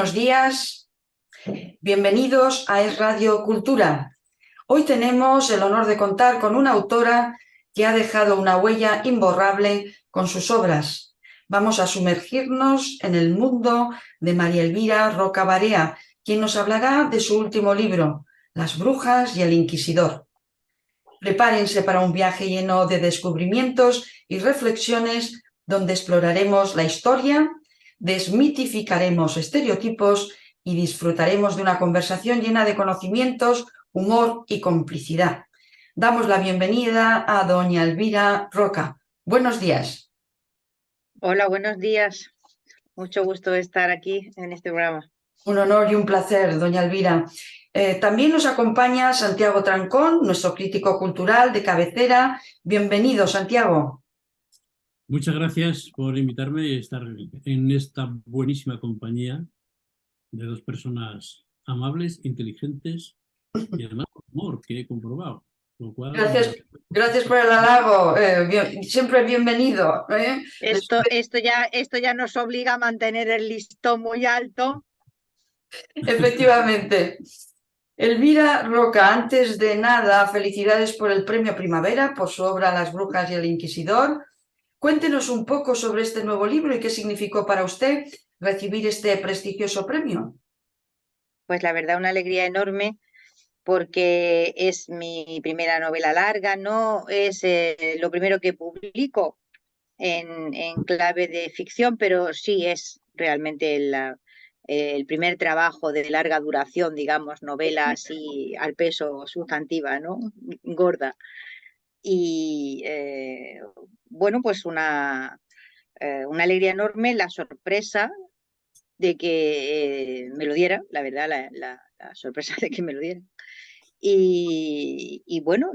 Buenos días, bienvenidos a Es Radio Cultura. Hoy tenemos el honor de contar con una autora que ha dejado una huella imborrable con sus obras. Vamos a sumergirnos en el mundo de María Elvira Roca Barea, quien nos hablará de su último libro, Las brujas y el inquisidor. Prepárense para un viaje lleno de descubrimientos y reflexiones donde exploraremos la historia, desmitificaremos estereotipos y disfrutaremos de una conversación llena de conocimientos, humor y complicidad. Damos la bienvenida a doña Elvira Roca. Buenos días. Hola, buenos días. Mucho gusto estar aquí en este programa. Un honor y un placer, doña Elvira. También nos acompaña Santiago Trancón, nuestro crítico cultural de cabecera. Bienvenido, Santiago. Muchas gracias por invitarme y estar en esta buenísima compañía de dos personas amables, inteligentes y además con humor, que he comprobado. Lo cual, gracias por el halago. Siempre bienvenido. Esto ya nos obliga a mantener el listón muy alto. Efectivamente. Elvira Roca, antes de nada, felicidades por el Premio Primavera, por su obra Las brujas y el inquisidor. Cuéntenos un poco sobre este nuevo libro y qué significó para usted recibir este prestigioso premio. Pues la verdad, una alegría enorme, porque es mi primera novela larga, no es lo primero que publico en clave de ficción, pero sí es realmente el primer trabajo de larga duración, digamos, novela así al peso, sustantiva, ¿no? Gorda. Y bueno, pues una alegría enorme, la sorpresa de que me lo diera, la verdad, la sorpresa de que me lo diera. Y bueno,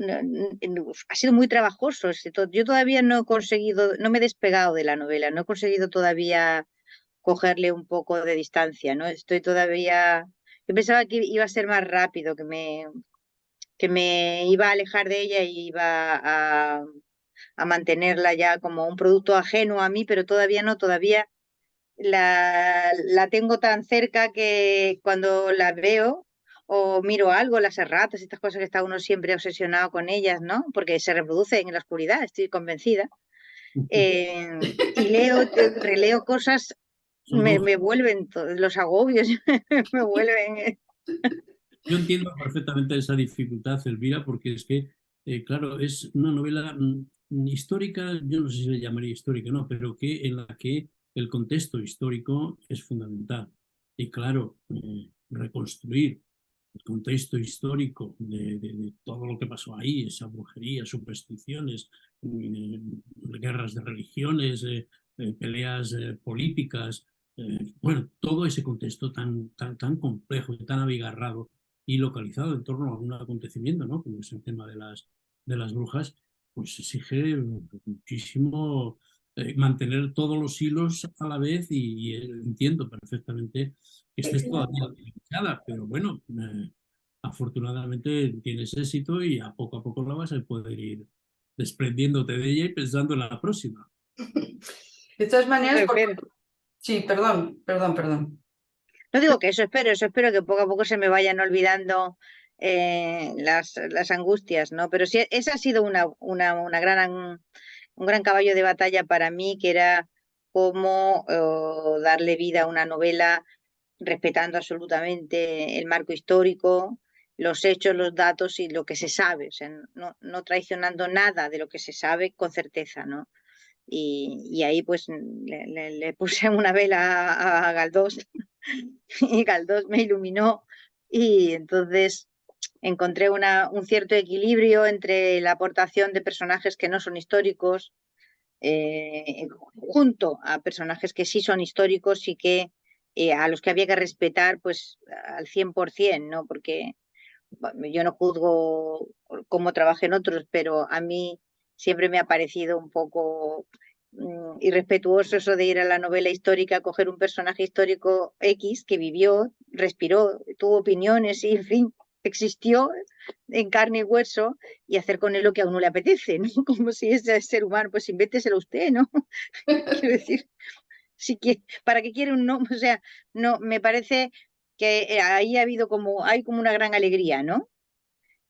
ha sido muy trabajoso. Yo todavía no he conseguido, no me he despegado de la novela, no he conseguido todavía cogerle un poco de distancia, ¿no? Estoy todavía... Yo pensaba que iba a ser más rápido, que me iba a alejar de ella y iba a mantenerla ya como un producto ajeno a mí, pero todavía no, todavía la tengo tan cerca que cuando la veo o miro algo, las erratas, estas cosas que está uno siempre obsesionado con ellas, ¿no? Porque se reproducen en la oscuridad, estoy convencida. Y releo cosas, me vuelven los agobios, me vuelven... Yo entiendo perfectamente esa dificultad, Elvira, porque es que, claro, es una novela histórica, yo no sé si le llamaría histórica, no, pero que en la que el contexto histórico es fundamental. Y claro, reconstruir el contexto histórico de todo lo que pasó ahí, esa brujería, supersticiones, guerras de religiones, peleas políticas, bueno, todo ese contexto tan complejo y tan abigarrado y localizado en torno a un acontecimiento, ¿no? Como es el tema de las brujas, pues exige muchísimo mantener todos los hilos a la vez y entiendo perfectamente que estés todavía limitada, pero bueno, afortunadamente tienes éxito y a poco la vas a poder ir desprendiéndote de ella y pensando en la próxima. De todas maneras, sí, perdón. No digo que eso espero que poco a poco se me vayan olvidando las angustias, ¿no? Pero sí, esa ha sido un gran caballo de batalla para mí, que era cómo darle vida a una novela respetando absolutamente el marco histórico, los hechos, los datos y lo que se sabe, o sea, no traicionando nada de lo que se sabe con certeza, ¿no? Y ahí pues le puse una vela a Galdós y Galdós me iluminó, y entonces encontré un cierto equilibrio entre la aportación de personajes que no son históricos junto a personajes que sí son históricos y que a los que había que respetar pues al 100%, ¿no? Porque yo no juzgo cómo trabajen otros, pero a mí siempre me ha parecido un poco irrespetuoso eso de ir a la novela histórica, coger un personaje histórico X que vivió, respiró, tuvo opiniones y, en fin, existió en carne y hueso, y hacer con él lo que a uno le apetece, ¿no? Como si ese ser humano, pues invénteselo usted, ¿no? Quiero decir, Si quiere, ¿para qué quiere un nombre? O sea, no, me parece que ahí hay como una gran alegría, ¿no?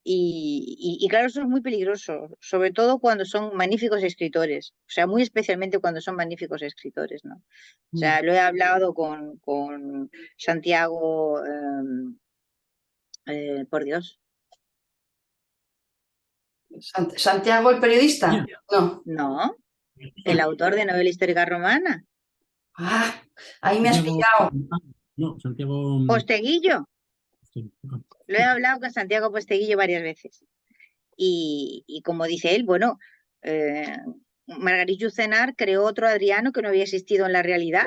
Y claro, eso es muy peligroso, sobre todo cuando son magníficos escritores, o sea, muy especialmente cuando son magníficos escritores, ¿no? O sea, lo he hablado con Santiago, por Dios, Santiago, el periodista. No. no, el autor de novela histórica romana, Ah, ahí me has Santiago, pillado. no, Santiago, Posteguillo. Lo he hablado con Santiago Posteguillo varias veces. Y como dice él, bueno, eh, Margarit Yourcenar creó otro Adriano que no había existido en la realidad.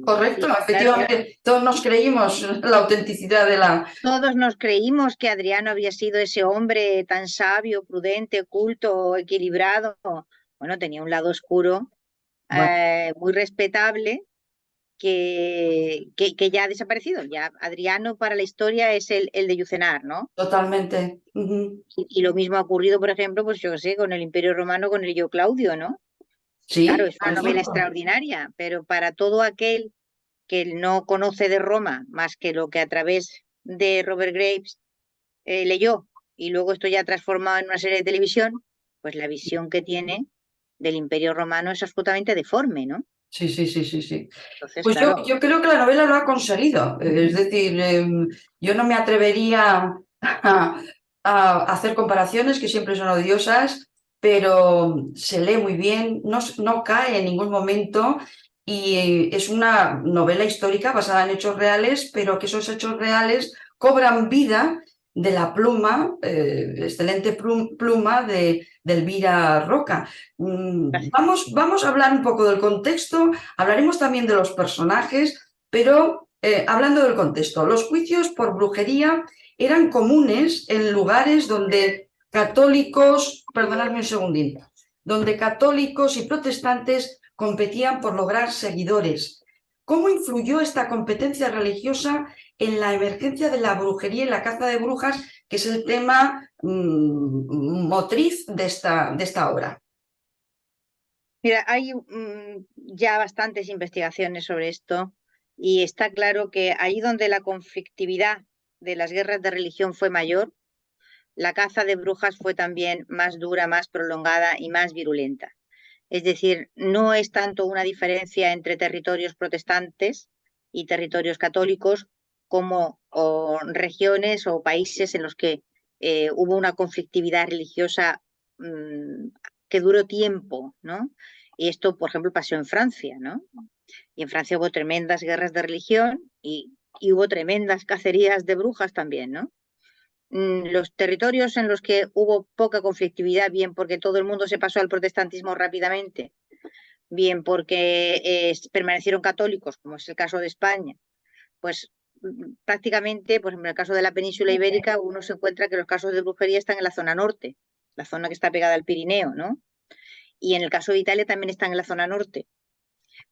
Correcto, Y claro, efectivamente, todos nos creímos la autenticidad de la... todos nos creímos que Adriano había sido ese hombre tan sabio, prudente, culto, equilibrado. Bueno, tenía un lado oscuro, Bueno, muy respetable, que ya ha desaparecido. Ya Adriano para la historia es el de Yucenar, ¿no? totalmente. Ujú. Y lo mismo ha ocurrido, por ejemplo, pues yo qué sé, con el Imperio Romano, con el Yo Claudio, ¿no? Claro, Sí, es por una novela ejemplo. extraordinaria, pero para todo aquel que no conoce de Roma más que lo que a través de Robert Graves leyó y luego esto ya transformado en una serie de televisión, pues la visión que tiene del Imperio Romano es absolutamente deforme, ¿no? Sí, sí, sí, sí, sí. Entonces, Pues yo, claro, yo creo que la novela lo ha conseguido. Es decir, yo no me atrevería a hacer comparaciones que siempre son odiosas, pero se lee muy bien, no cae en ningún momento y es una novela histórica basada en hechos reales, pero que esos hechos reales cobran vida de la pluma, excelente pluma de Elvira Roca. Vamos a hablar un poco del contexto. Hablaremos también de los personajes, pero hablando del contexto, los juicios por brujería eran comunes en lugares donde católicos, perdonadme un segundín, donde católicos y protestantes competían por lograr seguidores. ¿Cómo influyó esta competencia religiosa en la emergencia de la brujería y la caza de brujas, que es el tema motriz de esta obra? mira, hay ya bastantes investigaciones sobre esto y está claro que ahí donde la conflictividad de las guerras de religión fue mayor, la caza de brujas fue también más dura, más prolongada y más virulenta. Es decir, no es tanto una diferencia entre territorios protestantes y territorios católicos como regiones o países en los que hubo una conflictividad religiosa mmm, que duró tiempo, ¿no? Y esto, por ejemplo, pasó en Francia, ¿no? Y en Francia hubo tremendas guerras de religión y hubo tremendas cacerías de brujas también, ¿no? Los territorios en los que hubo poca conflictividad, bien porque todo el mundo se pasó al protestantismo rápidamente, bien porque permanecieron católicos, como es el caso de España, pues prácticamente, por ejemplo, en el caso de la península ibérica, uno se encuentra que los casos de brujería están en la zona norte, la zona que está pegada al Pirineo, ¿no? Y en el caso de Italia también están en la zona norte,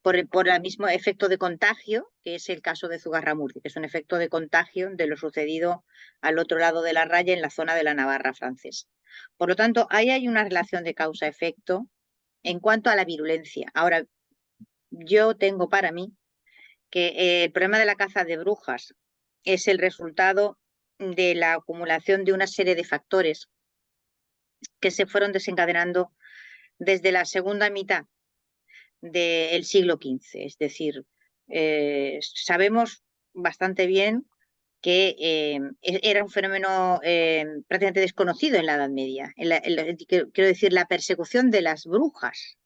por el mismo efecto de contagio, que es el caso de Zugarramurdi, que es un efecto de contagio de lo sucedido al otro lado de la raya en la zona de la Navarra francesa. Por lo tanto, ahí hay una relación de causa-efecto en cuanto a la virulencia. Ahora, yo tengo para mí que el problema de la caza de brujas es el resultado de la acumulación de una serie de factores que se fueron desencadenando desde la segunda mitad del siglo XV. Es decir, sabemos bastante bien que era un fenómeno prácticamente desconocido en la Edad Media. Quiero decir, la persecución de las brujas.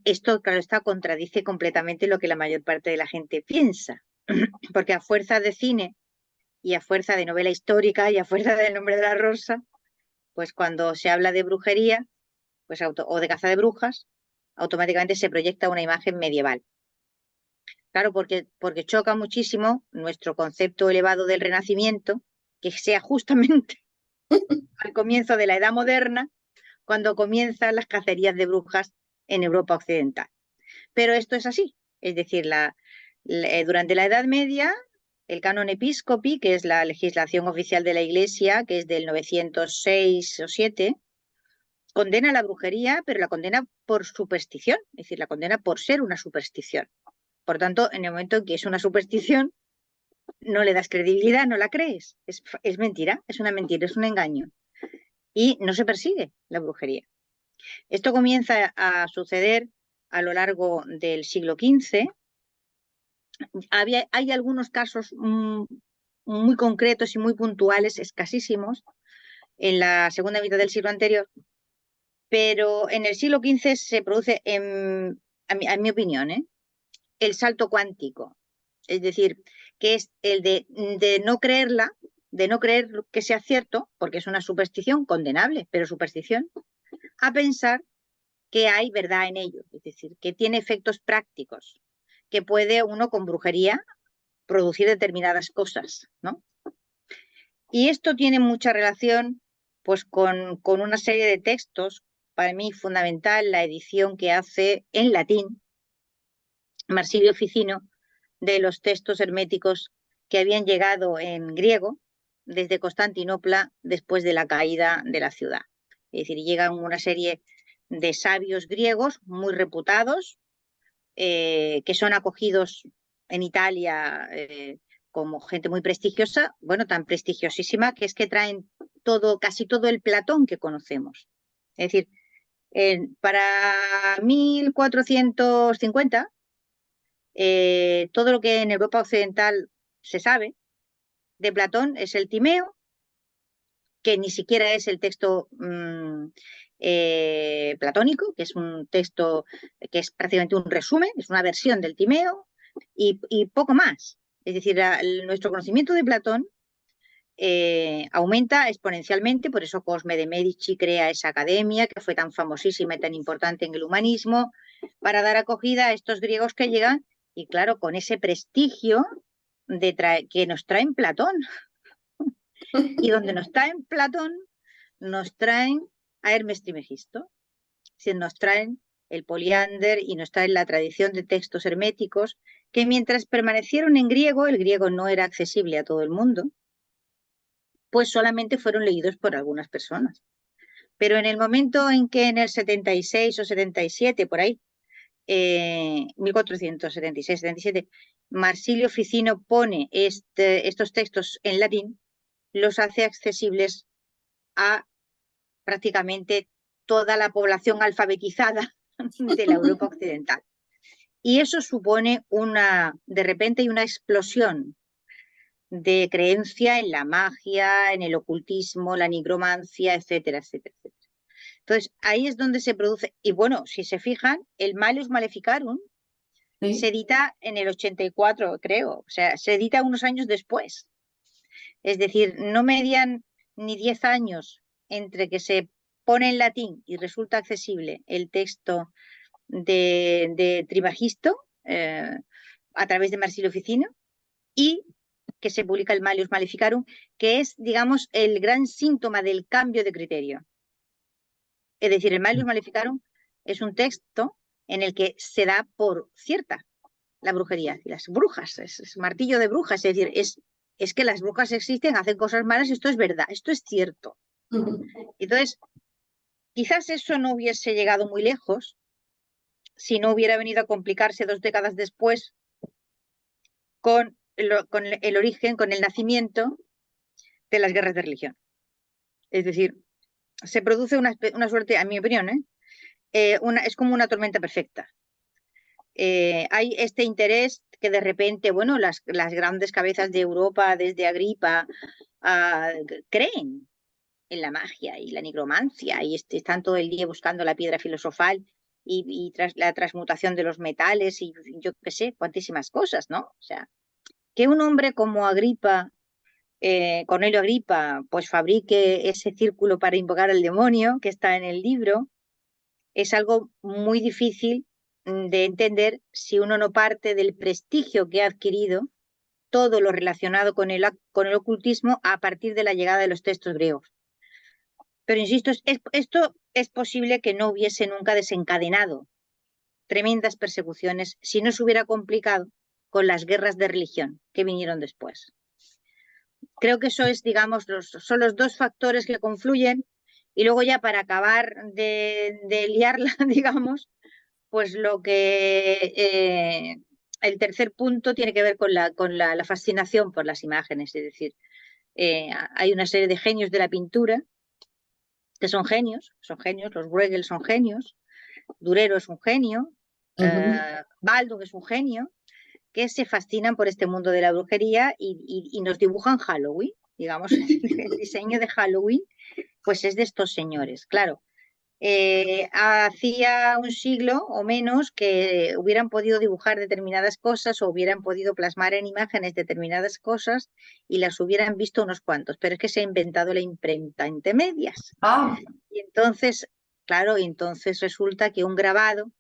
Esto, claro está, contradice completamente lo que la mayor parte de la gente piensa, porque a fuerza de cine y a fuerza de novela histórica y a fuerza del Nombre de la Rosa, pues cuando se habla de brujería pues o de caza de brujas, automáticamente se proyecta una imagen medieval. Claro, porque choca muchísimo nuestro concepto elevado del Renacimiento, que sea justamente al comienzo de la Edad Moderna, cuando comienzan las cacerías de brujas en Europa Occidental. Pero esto es así, es decir, durante la Edad Media, el canon episcopi, que es la legislación oficial de la Iglesia, que es del 906 o 7, condena la brujería, pero la condena por superstición, es decir, la condena por ser una superstición. Por tanto, en el momento en que es una superstición, no le das credibilidad, no la crees. Es mentira, es una mentira, es un engaño. Y no se persigue la brujería. Esto comienza a suceder a lo largo del siglo XV. Hay algunos casos muy concretos y muy puntuales, escasísimos, en la segunda mitad del siglo anterior, pero en el siglo XV se produce, a mi opinión, el salto cuántico. Es decir, que es el de no creerla, de no creer que sea cierto, porque es una superstición condenable, pero superstición, a pensar que hay verdad en ello, es decir, que tiene efectos prácticos, que puede uno con brujería producir determinadas cosas, ¿no? Y esto tiene mucha relación pues con una serie de textos, para mí fundamental la edición que hace en latín Marsilio Ficino de los textos herméticos que habían llegado en griego desde Constantinopla después de la caída de la ciudad. Es decir, llegan una serie de sabios griegos muy reputados que son acogidos en Italia como gente muy prestigiosa, bueno, tan prestigiosísima que es que traen casi todo el Platón que conocemos. Es decir, para 1450, todo lo que en Europa Occidental se sabe de Platón es el Timeo, que ni siquiera es el texto platónico, que es un texto que es prácticamente un resumen, es una versión del Timeo y poco más. Es decir, nuestro conocimiento de Platón aumenta exponencialmente, por eso Cosme de Medici crea esa academia que fue tan famosísima y tan importante en el humanismo, para dar acogida a estos griegos que llegan y claro, con ese prestigio que nos traen Platón. Y donde nos traen Platón, nos traen a Hermes Trismegisto, nos traen el Poliander y nos traen la tradición de textos herméticos que mientras permanecieron en griego, el griego no era accesible a todo el mundo, pues solamente fueron leídos por algunas personas. Pero en el momento en que en el 76 o 77, por ahí, 1476-77, Marsilio Ficino pone estos textos en latín, los hace accesibles a prácticamente toda la población alfabetizada de la Europa occidental. Y eso supone de repente una explosión de creencia en la magia, en el ocultismo, la nigromancia, etcétera, etcétera, etcétera. Entonces, ahí es donde se produce, y bueno, si se fijan, el Malleus Maleficarum se edita en el 84, creo, o sea, se edita unos años después. Es decir, no median ni 10 años entre que se pone en latín y resulta accesible el texto de Trismegisto a través de Marsilio Ficino y que se publica el Malleus Maleficarum, que es, digamos, el gran síntoma del cambio de criterio. Es decir, el Malleus Maleficarum es un texto en el que se da por cierta la brujería, las brujas, es martillo de brujas, es decir, es que las brujas existen, hacen cosas malas, esto es verdad, esto es cierto. Entonces, quizás eso no hubiese llegado muy lejos si no hubiera venido a complicarse 2 décadas después con el origen, con el nacimiento de las guerras de religión. Es decir, se produce una suerte, a mi opinión, es como una tormenta perfecta. Hay este interés que de repente, bueno, las grandes cabezas de Europa, desde Agripa, creen en la magia y la nigromancia y están todo el día buscando la piedra filosofal y la transmutación de los metales y yo qué sé, cuantísimas cosas, ¿no? O sea, que un hombre como Agripa, Cornelio Agripa, pues fabrique ese círculo para invocar al demonio que está en el libro, es algo muy difícil de entender si uno no parte del prestigio que ha adquirido todo lo relacionado con el ocultismo a partir de la llegada de los textos griegos. Pero insisto, esto es posible que no hubiese nunca desencadenado tremendas persecuciones si no se hubiera complicado con las guerras de religión que vinieron después. Creo que eso es, digamos, son los 2 factores que confluyen Y luego ya para acabar de liarla, digamos, pues el tercer punto tiene que ver con la fascinación por las imágenes, es decir, hay una serie de genios de la pintura que son genios, los Bruegel son genios, Durero es un genio, Baldung es un genio, que se fascinan por este mundo de la brujería y nos dibujan Halloween, digamos, el diseño de Halloween, pues es de estos señores, claro. Hacía un siglo o menos que hubieran podido dibujar determinadas cosas o hubieran podido plasmar en imágenes determinadas cosas y las hubieran visto unos cuantos, pero es que se ha inventado la imprenta entre medias. Ah, Y entonces, claro, entonces resulta que un grabado,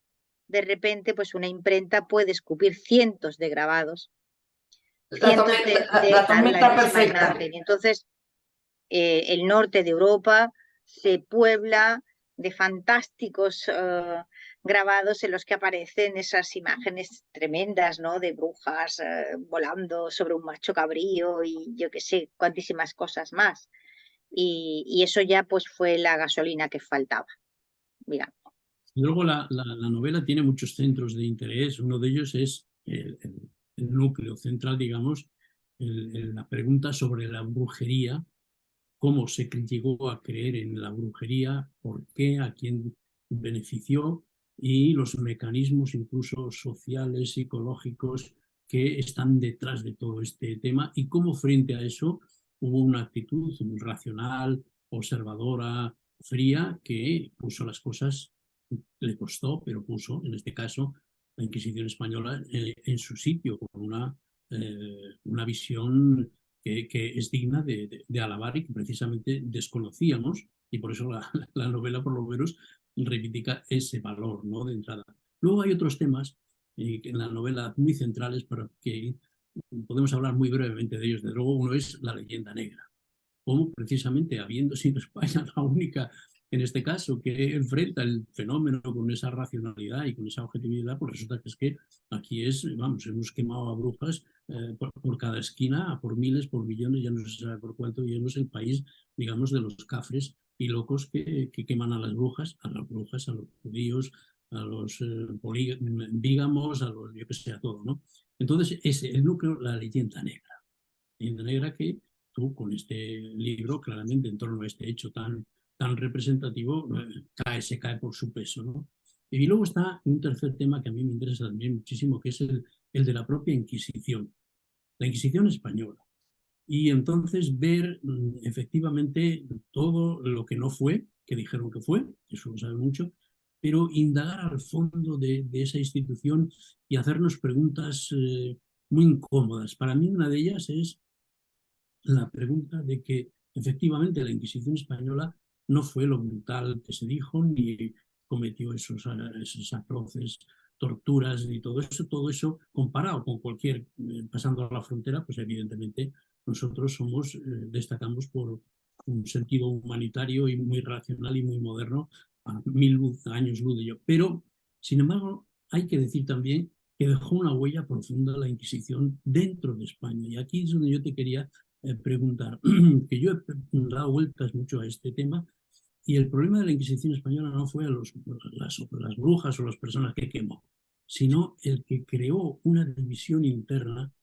de repente, pues una imprenta puede escupir cientos de grabados, cientos la claro, la tormenta misma perfecta. imagen. Y entonces, el norte de Europa se puebla de fantásticos grabados en los que aparecen esas imágenes tremendas, ¿no? De brujas volando sobre un macho cabrío y yo qué sé, cuantísimas cosas más. Y eso ya pues fue la gasolina que faltaba, digamos. Y luego la novela tiene muchos centros de interés. Uno de ellos es el núcleo central, digamos, la pregunta sobre la brujería, cómo se llegó a creer en la brujería, por qué, a quién benefició y los mecanismos incluso sociales, psicológicos que están detrás de todo este tema y cómo frente a eso hubo una actitud racional, observadora, fría, que puso las cosas, le costó, pero puso, en este caso, la Inquisición española en su sitio, con una visión que es digna de alabar y que precisamente desconocíamos, y por eso la novela, por lo menos, reivindica ese valor, ¿no?, de entrada. Luego hay otros temas en la novela muy centrales, pero que podemos hablar muy brevemente de ellos. De luego, uno es la leyenda negra. Cómo precisamente, habiendo sido España la única, en este caso, que enfrenta el fenómeno con esa racionalidad y con esa objetividad, pues resulta que es que aquí vamos, hemos quemado a brujas por cada esquina, a por miles, por millones, ya no se sabe por cuánto, y hemos el país, digamos, de los cafres y locos que queman a las brujas, a los judíos, a los vígamos, a los, yo que sé, a todo, ¿no? Entonces, es el núcleo, la leyenda negra que tú con este libro, claramente en torno a este hecho tan representativo, se cae por su peso, ¿no? Y luego está un tercer tema que a mí me interesa también muchísimo, que es el de la propia Inquisición, la Inquisición española. Y entonces ver efectivamente todo lo que no fue, que dijeron que fue, eso lo sabe mucho, pero indagar al fondo de esa institución y hacernos preguntas muy incómodas. Para mí una de ellas es la pregunta de que efectivamente la Inquisición española no fue lo brutal que se dijo, ni cometió esos atroces, torturas y todo eso comparado con cualquier, pasando a la frontera, pues evidentemente nosotros destacamos por un sentido humanitario y muy racional y muy moderno, a 1000 años luz de ello. Pero, sin embargo, hay que decir también que dejó una huella profunda la Inquisición dentro de España. Y aquí es donde yo te quería preguntar, que yo he dado vueltas mucho a este tema, y el problema de la Inquisición española no fue las brujas o las personas que quemó, sino el que creó una división interna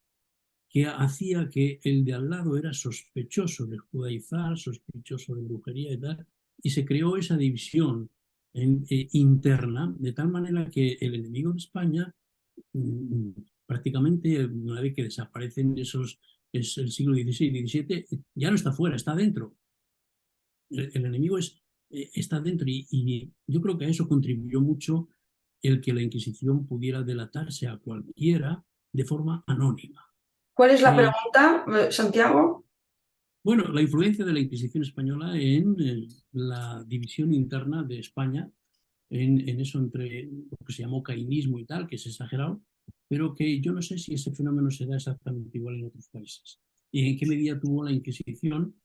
que hacía que el de al lado era sospechoso de judaizar, sospechoso de brujería y tal, y se creó esa división interna, de tal manera que el enemigo de España prácticamente, una vez que desaparecen es el siglo XVI y XVII, ya no está fuera, está dentro. El enemigo está dentro y yo creo que a eso contribuyó mucho el que la Inquisición pudiera delatarse a cualquiera de forma anónima. ¿Cuál es la pregunta, Santiago? Bueno, la influencia de la Inquisición española en la división interna de España, en eso entre lo que se llamó cainismo y tal, que es exagerado, pero que yo no sé si ese fenómeno se da exactamente igual en otros países. Y en qué medida tuvo la Inquisición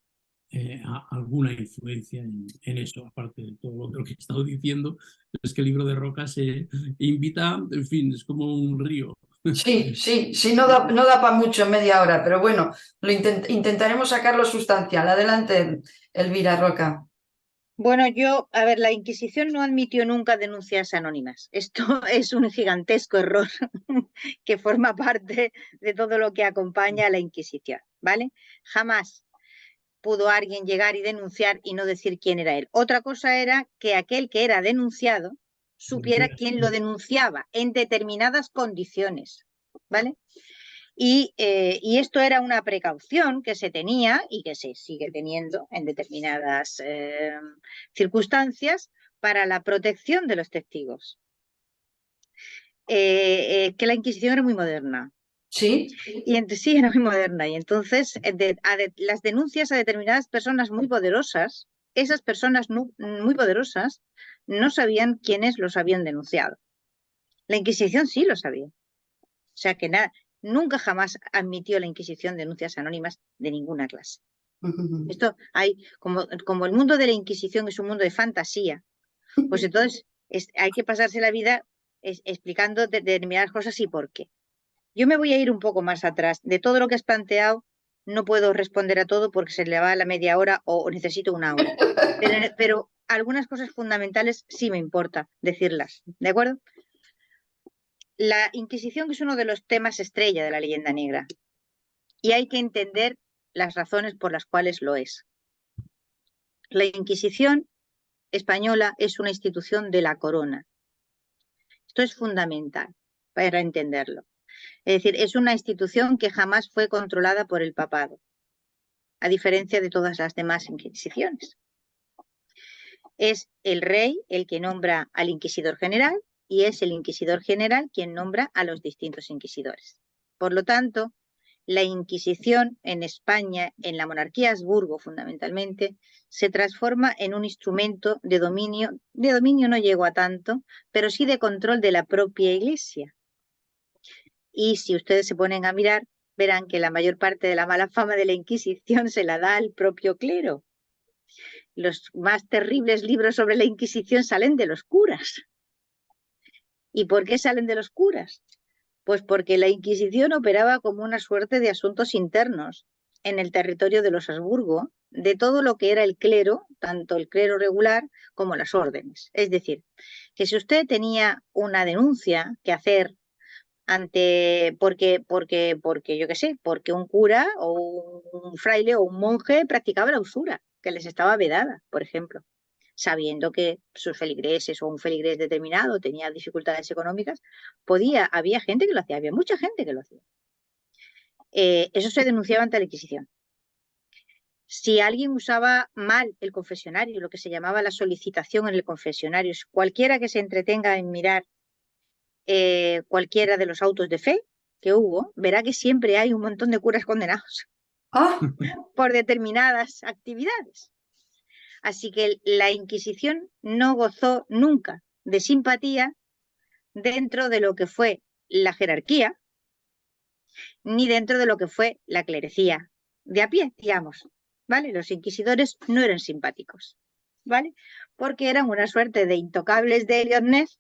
alguna influencia en eso, aparte de todo lo otro que he estado diciendo. Es que el libro de Roca se invita, en fin, es como un río. Sí, no da para mucho en media hora, pero bueno, intentaremos sacar lo sustancial. Adelante, Elvira Roca. Bueno, a ver, la Inquisición no admitió nunca denuncias anónimas. Esto es un gigantesco error que forma parte de todo lo que acompaña a la Inquisición, ¿vale? Jamás pudo alguien llegar y denunciar y no decir quién era él. Otra cosa era que aquel que era denunciado supiera quién lo denunciaba en determinadas condiciones, ¿vale? Y esto era una precaución que se tenía y que se sigue teniendo en determinadas circunstancias para la protección de los testigos. Que la Inquisición era muy moderna. Sí. Sí, era muy moderna. Y entonces las denuncias a determinadas personas muy poderosas, esas personas muy poderosas no sabían quiénes los habían denunciado. La Inquisición sí lo sabía. O sea que nunca jamás admitió la Inquisición denuncias anónimas de ninguna clase. Esto como el mundo de la Inquisición es un mundo de fantasía, pues entonces hay que pasarse la vida explicando determinadas cosas y por qué. Yo me voy a ir un poco más atrás. De todo lo que has planteado, no puedo responder a todo porque se le va a la media hora o necesito una hora. Pero algunas cosas fundamentales sí me importa decirlas, ¿de acuerdo? La Inquisición es uno de los temas estrella de la leyenda negra y hay que entender las razones por las cuales lo es. La Inquisición española es una institución de la corona. Esto es fundamental para entenderlo. Es decir, es una institución que jamás fue controlada por el papado, a diferencia de todas las demás inquisiciones. Es el rey el que nombra al inquisidor general y es el inquisidor general quien nombra a los distintos inquisidores. Por lo tanto, la Inquisición en España, en la monarquía Habsburgo fundamentalmente, se transforma en un instrumento de dominio no llegó a tanto, pero sí de control de la propia Iglesia. Y si ustedes se ponen a mirar, verán que la mayor parte de la mala fama de la Inquisición se la da al propio clero. Los más terribles libros sobre la Inquisición salen de los curas. ¿Y por qué salen de los curas? Pues porque la Inquisición operaba como una suerte de asuntos internos en el territorio de los Habsburgo, de todo lo que era el clero, tanto el clero regular como las órdenes. Es decir, que si usted tenía una denuncia que hacer porque yo qué sé, porque un cura o un fraile o un monje practicaba la usura, que les estaba vedada, por ejemplo, sabiendo que sus feligreses o un feligrés determinado tenía dificultades económicas, había gente que lo hacía, había mucha gente que lo hacía. Eso se denunciaba ante la Inquisición. Si alguien usaba mal el confesionario, lo que se llamaba la solicitación en el confesionario, cualquiera que se entretenga en mirar cualquiera de los autos de fe que hubo, verá que siempre hay un montón de curas condenados por determinadas actividades. Así que la Inquisición no gozó nunca de simpatía dentro de lo que fue la jerarquía, ni dentro de lo que fue la clerecía de a pie, digamos, ¿vale? Los inquisidores no eran simpáticos, ¿vale? Porque eran una suerte de intocables de Elliot Ness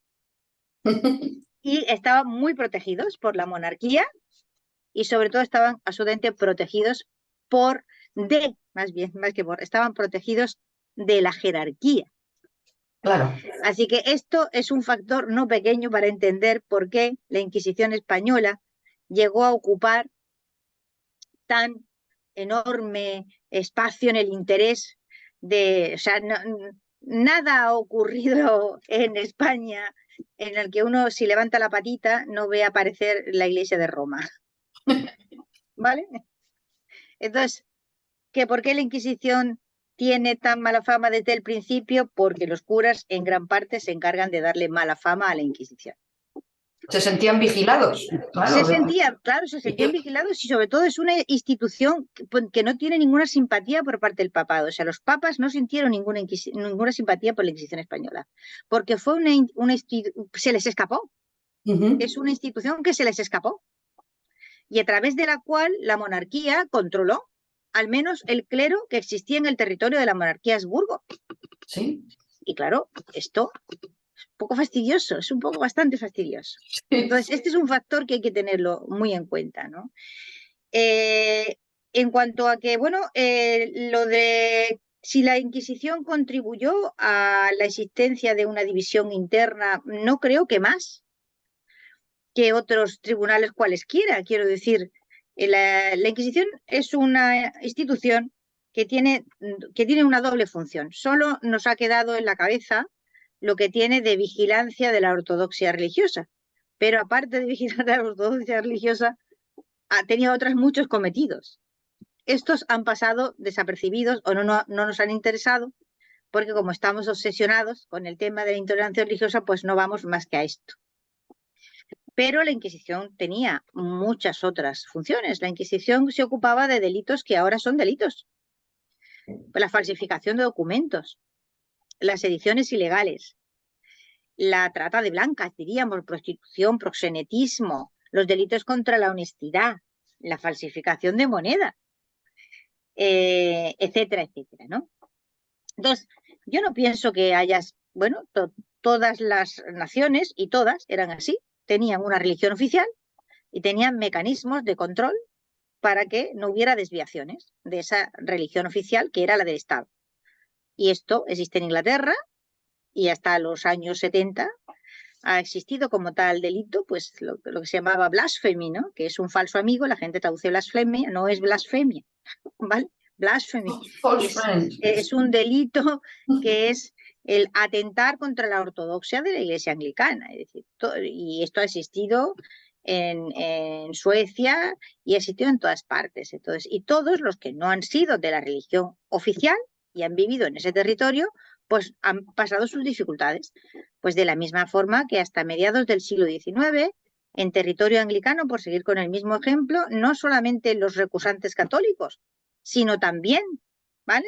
y estaban muy protegidos por la monarquía y sobre todo estaban absolutamente protegidos estaban protegidos de la jerarquía. Claro. Así que esto es un factor no pequeño para entender por qué la Inquisición española llegó a ocupar tan enorme espacio en el interés o sea, nada ha ocurrido en España en el que uno, si levanta la patita, no ve aparecer la iglesia de Roma. ¿Vale? Entonces, ¿por qué la Inquisición tiene tan mala fama desde el principio? Porque los curas en gran parte se encargan de darle mala fama a la Inquisición. Se sentían vigilados. Claro, se sentían vigilados y sobre todo es una institución que no tiene ninguna simpatía por parte del papado. O sea, los papas no sintieron ninguna simpatía por la Inquisición española, porque fue se les escapó. Es una institución que se les escapó y a través de la cual la monarquía controló al menos el clero que existía en el territorio de la monarquía Habsburgo. Sí. Y claro, esto es un poco fastidioso, es un poco bastante fastidioso. Entonces, este es un factor que hay que tenerlo muy en cuenta, ¿no? En cuanto a que, bueno, lo de Si la Inquisición contribuyó a la existencia de una división interna, no creo que más que otros tribunales cualesquiera. Quiero decir, la Inquisición es una institución que tiene una doble función. Solo nos ha quedado en la cabeza lo que tiene de vigilancia de la ortodoxia religiosa. Pero aparte de vigilar la ortodoxia religiosa, ha tenido otros muchos cometidos. Estos han pasado desapercibidos o no nos han interesado, porque como estamos obsesionados con el tema de la intolerancia religiosa, pues no vamos más que a esto. Pero la Inquisición tenía muchas otras funciones. La Inquisición se ocupaba de delitos que ahora son delitos. La falsificación de documentos, las ediciones ilegales, la trata de blancas, diríamos, prostitución, proxenetismo, los delitos contra la honestidad, la falsificación de moneda, etcétera, etcétera, ¿no? Entonces, yo no pienso que hayas, bueno, todas las naciones, y todas eran así, tenían una religión oficial y tenían mecanismos de control para que no hubiera desviaciones de esa religión oficial que era la del Estado. Y esto existe en Inglaterra y hasta los años 70 ha existido como tal delito, pues lo que se llamaba blasphemy, ¿no? Que es un falso amigo, la gente traduce blasfemia, no es blasfemia, ¿vale? Blasphemy es un delito que es el atentar contra la ortodoxia de la Iglesia anglicana. Es decir, y esto ha existido en Suecia y ha existido en todas partes. Entonces, y todos los que no han sido de la religión oficial y han vivido en ese territorio, pues han pasado sus dificultades. Pues de la misma forma que hasta mediados del siglo XIX, en territorio anglicano, por seguir con el mismo ejemplo, no solamente los recusantes católicos, sino también, ¿vale?,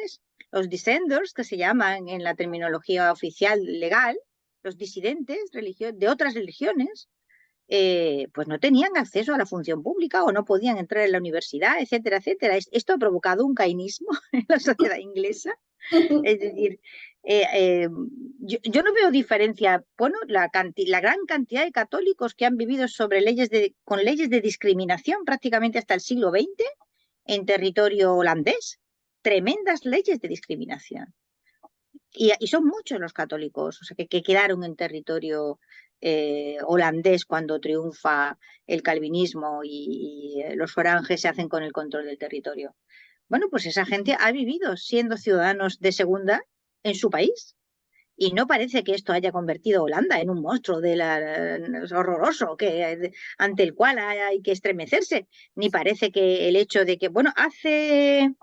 los dissenters, que se llaman en la terminología oficial legal, los disidentes de otras religiones, pues no tenían acceso a la función pública o no podían entrar en la universidad, etcétera, etcétera. Esto ha provocado un cainismo en la sociedad inglesa. Es decir, yo no veo diferencia. Bueno, la gran cantidad de católicos que han vivido con leyes de discriminación prácticamente hasta el siglo XX en territorio holandés, tremendas leyes de discriminación. Y son muchos los católicos, o sea, que quedaron en territorio holandés cuando triunfa el calvinismo y los oranges se hacen con el control del territorio. Bueno, pues esa gente ha vivido siendo ciudadanos de segunda en su país. Y no parece que esto haya convertido a Holanda en un monstruo horroroso ante el cual hay que estremecerse. Ni parece que el hecho de que, bueno, hace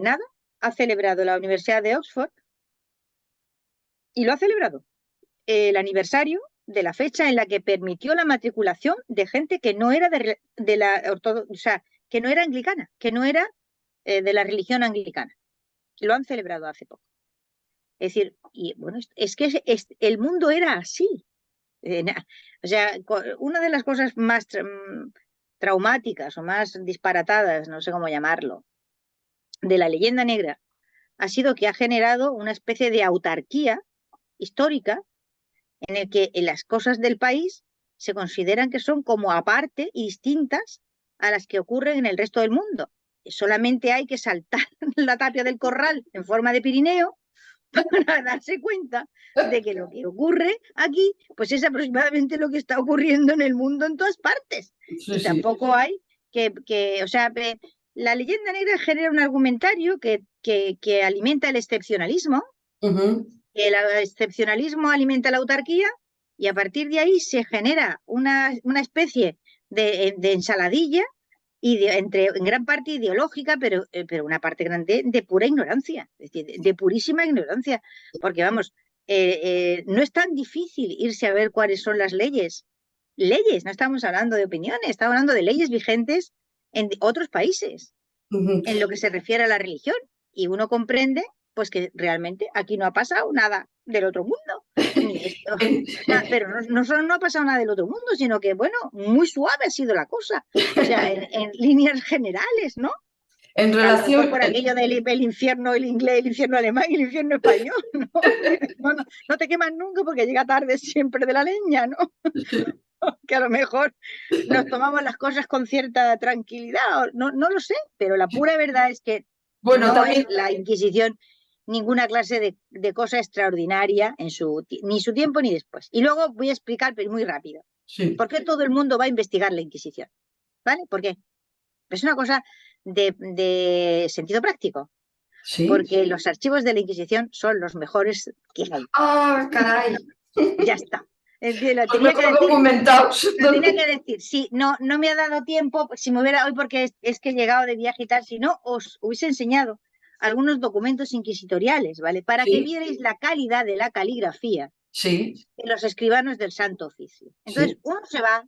nada, ha celebrado la Universidad de Oxford y lo ha celebrado el aniversario de la fecha en la que permitió la matriculación de gente que no era de la ortodoxa, o sea, que no era anglicana, que no era de la religión anglicana. Lo han celebrado hace poco. Es decir, y bueno, es que el mundo era así. O sea, una de las cosas más traumáticas o más disparatadas, no sé cómo llamarlo, de la leyenda negra ha sido que ha generado una especie de autarquía histórica en el que las cosas del país se consideran que son como aparte y distintas a las que ocurren en el resto del mundo. Solamente hay que saltar la tapia del corral en forma de Pirineo para darse cuenta de que lo que ocurre aquí pues es aproximadamente lo que está ocurriendo en el mundo en todas partes. Sí, y tampoco hay o sea, la leyenda negra genera un argumentario que alimenta el excepcionalismo, que el excepcionalismo alimenta la autarquía y a partir de ahí se genera una especie de ensaladilla y en gran parte ideológica, pero una parte grande de pura ignorancia, es decir, de purísima ignorancia, porque vamos, no es tan difícil irse a ver cuáles son las leyes, no estamos hablando de opiniones, estamos hablando de leyes vigentes en otros países, en lo que se refiere a la religión, y uno comprende pues que realmente aquí no ha pasado nada del otro mundo. Pero no solo no ha pasado nada del otro mundo, sino que, bueno, muy suave ha sido la cosa. O sea, en líneas generales, ¿no? En relación... por aquello del infierno, el inglés, el infierno alemán y el infierno español, ¿no? No te quemas nunca porque llega tarde siempre de la leña, ¿no? Que a lo mejor nos tomamos las cosas con cierta tranquilidad, no lo sé, pero la pura verdad es que Bueno, No es también, la Inquisición ninguna clase de cosa extraordinaria ni su tiempo ni después. Y luego voy a explicar, pero muy rápido, sí, por qué todo el mundo va a investigar la Inquisición. ¿Vale? ¿Por qué? Es una cosa de sentido práctico, sí. porque los archivos de la Inquisición son los mejores que hay. Ah, caray. Ya está. Lo Los tenía que mejor decir. documentados. Lo tenía que decir, sí, no me ha dado tiempo, si me hubiera hoy porque es que he llegado de viaje y tal, si no os hubiese enseñado algunos documentos inquisitoriales, ¿vale? Para que Sí, vierais la calidad de la caligrafía sí, de los escribanos del Santo Oficio. Entonces, sí, uno se va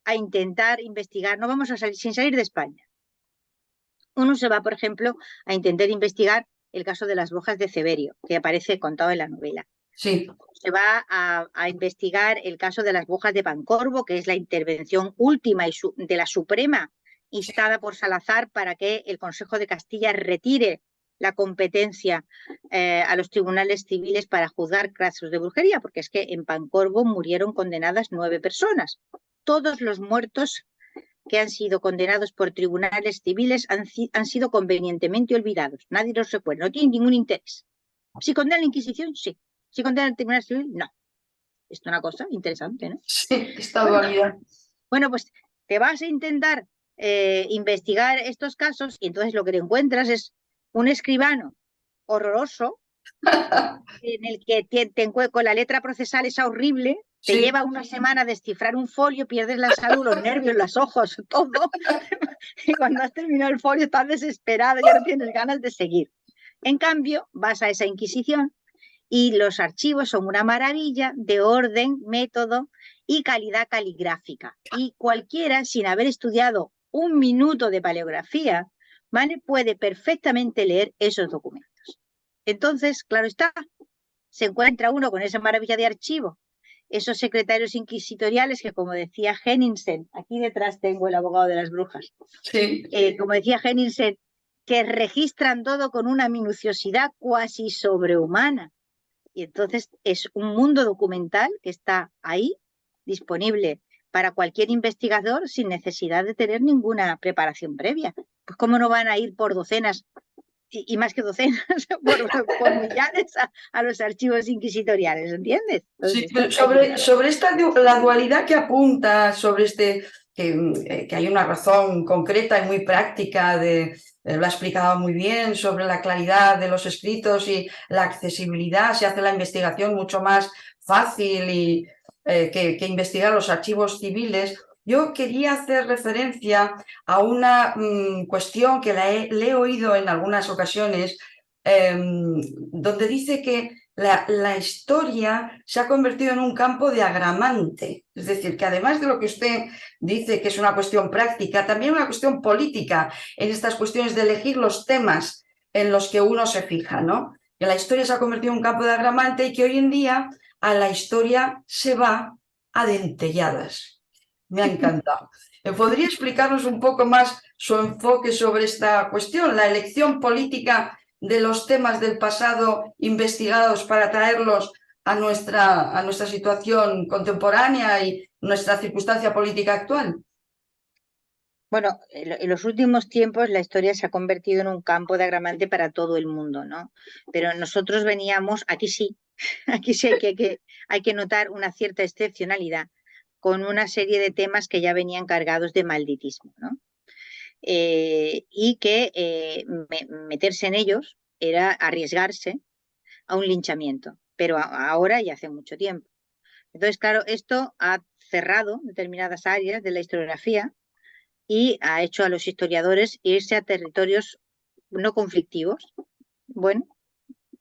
a intentar investigar, no vamos a salir sin salir de España. Uno se va, por ejemplo, a intentar investigar el caso de las brujas de Ceberio, que aparece contado en la novela. sí, Se va a investigar el caso de las brujas de Pancorbo, que es la intervención última de la Suprema instada por Salazar para que el Consejo de Castilla retire la competencia a los tribunales civiles para juzgar casos de brujería, porque es que en Pancorbo murieron condenadas 9 personas. Todos los muertos que han sido condenados por tribunales civiles han sido convenientemente olvidados. Nadie los recuerda, no tienen ningún interés. Si condena la Inquisición, sí. Si condena el Tribunal Civil, no. Es una cosa interesante, ¿no? sí, esta dualidad. Bueno, pues te vas a intentar investigar estos casos y entonces lo que te encuentras es un escribano horroroso en el que con la letra procesal esa horrible, te Sí, lleva una semana a descifrar un folio, pierdes la salud, los nervios, los ojos, todo, y cuando has terminado el folio estás desesperado, ya no tienes ganas de seguir. En cambio, vas a esa Inquisición y los archivos son una maravilla de orden, método y calidad caligráfica. Y cualquiera, sin haber estudiado un minuto de paleografía, ¿vale? Puede perfectamente leer esos documentos. Entonces, claro está, se encuentra uno con esa maravilla de archivo, esos secretarios inquisitoriales que, como decía Henningsen, aquí detrás tengo el abogado de las brujas, sí. como decía Henningsen, que registran todo con una minuciosidad cuasi sobrehumana. Y entonces es un mundo documental que está ahí, disponible para cualquier investigador sin necesidad de tener ninguna preparación previa. Pues cómo no van a ir por docenas y más que docenas, por millares a los archivos inquisitoriales, ¿entiendes? Sí, Entonces, pero sobre esta la dualidad que apunta, sobre que hay una razón concreta y muy práctica lo ha explicado muy bien, sobre la claridad de los escritos y la accesibilidad, se hace la investigación mucho más fácil y que investigar los archivos civiles. Yo quería hacer referencia a una cuestión que le he oído en algunas ocasiones, donde dice que la historia se ha convertido en un campo de agramante. Es decir, que además de lo que usted dice que es una cuestión práctica, también una cuestión política en estas cuestiones de elegir los temas en los que uno se fija, ¿no? Que la historia se ha convertido en un campo de agramante y que hoy en día a la historia se va a dentelladas. Me ha encantado. ¿Podría explicarnos un poco más su enfoque sobre esta cuestión, la elección política de los temas del pasado investigados para traerlos a nuestra situación contemporánea y nuestra circunstancia política actual? bueno, en los últimos tiempos la historia se ha convertido en un campo de agramante para todo el mundo, ¿no? Pero nosotros veníamos, aquí sí, aquí sí hay que notar una cierta excepcionalidad con una serie de temas que ya venían cargados de malditismo, ¿no? Y que meterse en ellos era arriesgarse a un linchamiento, pero ahora y hace mucho tiempo. Entonces, claro, esto ha cerrado determinadas áreas de la historiografía y ha hecho a los historiadores irse a territorios no conflictivos, bueno,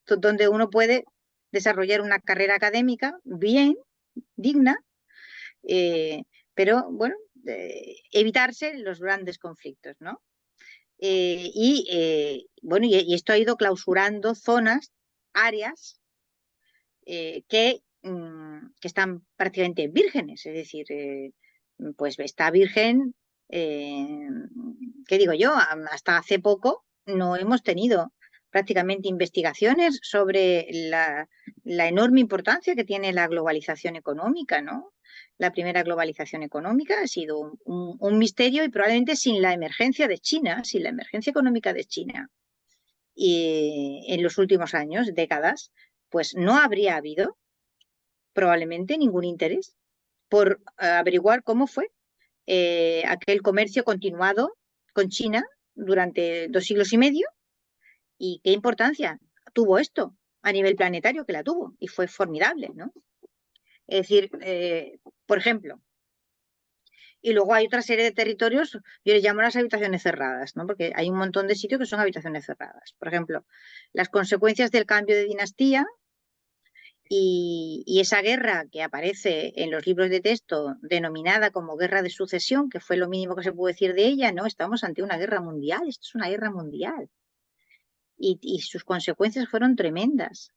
donde uno puede desarrollar una carrera académica bien, digna, eh, pero bueno, evitarse los grandes conflictos, ¿no? Bueno, y esto ha ido clausurando zonas, áreas que están prácticamente vírgenes, es decir, pues está virgen, ¿qué digo yo? Hasta hace poco no hemos tenido prácticamente investigaciones sobre la enorme importancia que tiene la globalización económica, ¿no? La primera globalización económica ha sido un misterio y probablemente sin la emergencia de China, sin la emergencia económica de China, en los últimos años, décadas, pues no habría habido probablemente ningún interés por averiguar cómo fue aquel comercio continuado con China durante 2 siglos y medio y qué importancia tuvo esto a nivel planetario, que la tuvo y fue formidable, ¿no? Es decir, por ejemplo, y luego hay otra serie de territorios, yo les llamo las habitaciones cerradas, ¿no? Porque hay un montón de sitios que son habitaciones cerradas. Por ejemplo, las consecuencias del cambio de dinastía y esa guerra que aparece en los libros de texto denominada como guerra de sucesión, que fue lo mínimo que se pudo decir de ella, ¿no? Estamos ante una guerra mundial, esto es una guerra mundial. Y sus consecuencias fueron tremendas.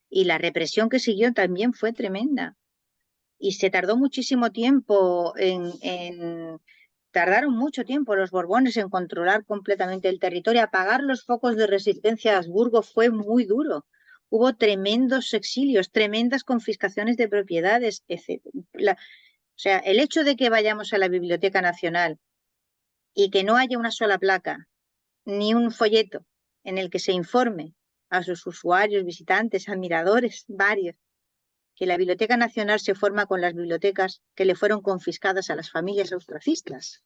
Y la represión que siguió también fue tremenda. Y se tardó muchísimo tiempo tardaron mucho tiempo los Borbones en controlar completamente el territorio. Apagar los focos de resistencia a Habsburgo fue muy duro. Hubo tremendos exilios, tremendas confiscaciones de propiedades, etc. O sea, el hecho de que vayamos a la Biblioteca Nacional y que no haya una sola placa, ni un folleto en el que se informe a sus usuarios, visitantes, admiradores, varios, que la Biblioteca Nacional se forma con las bibliotecas que le fueron confiscadas a las familias austracistas,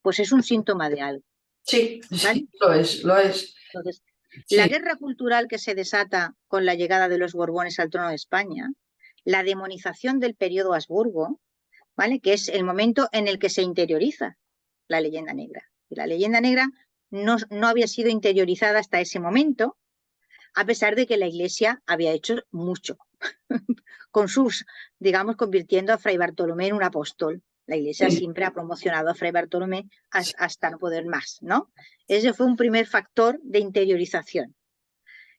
pues es un síntoma de algo. Sí, ¿Vale? sí, lo es, lo es. Entonces, Sí. la guerra cultural que se desata con la llegada de los Borbones al trono de España, la demonización del periodo Habsburgo, ¿vale? Que es el momento en el que se interioriza la leyenda negra. Y la leyenda negra no había sido interiorizada hasta ese momento, a pesar de que la Iglesia había hecho mucho, con sus, digamos, convirtiendo a Fray Bartolomé en un apóstol. La Iglesia siempre ha promocionado a Fray Bartolomé hasta no poder más, ¿no? Ese fue un primer factor de interiorización.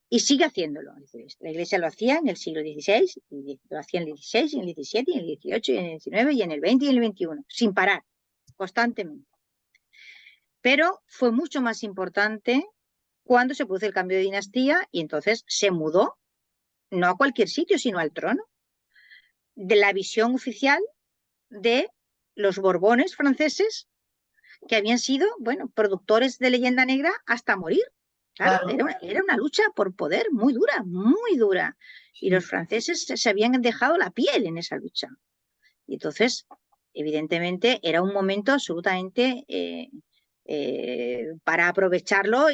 Y sigue haciéndolo. La Iglesia lo hacía en el siglo XVI, lo hacía en el XVI, en el XVII, en el XVIII, en el XIX, y en el XX y en el XXI, sin parar, constantemente. Pero fue mucho más importante cuando se produce el cambio de dinastía y entonces se mudó, no a cualquier sitio, sino al trono, de la visión oficial de los Borbones franceses, que habían sido, bueno, productores de leyenda negra hasta morir. Claro, era una lucha por poder muy dura, muy dura. Y los franceses se habían dejado la piel en esa lucha. Y entonces, evidentemente, era un momento absolutamente para aprovecharlo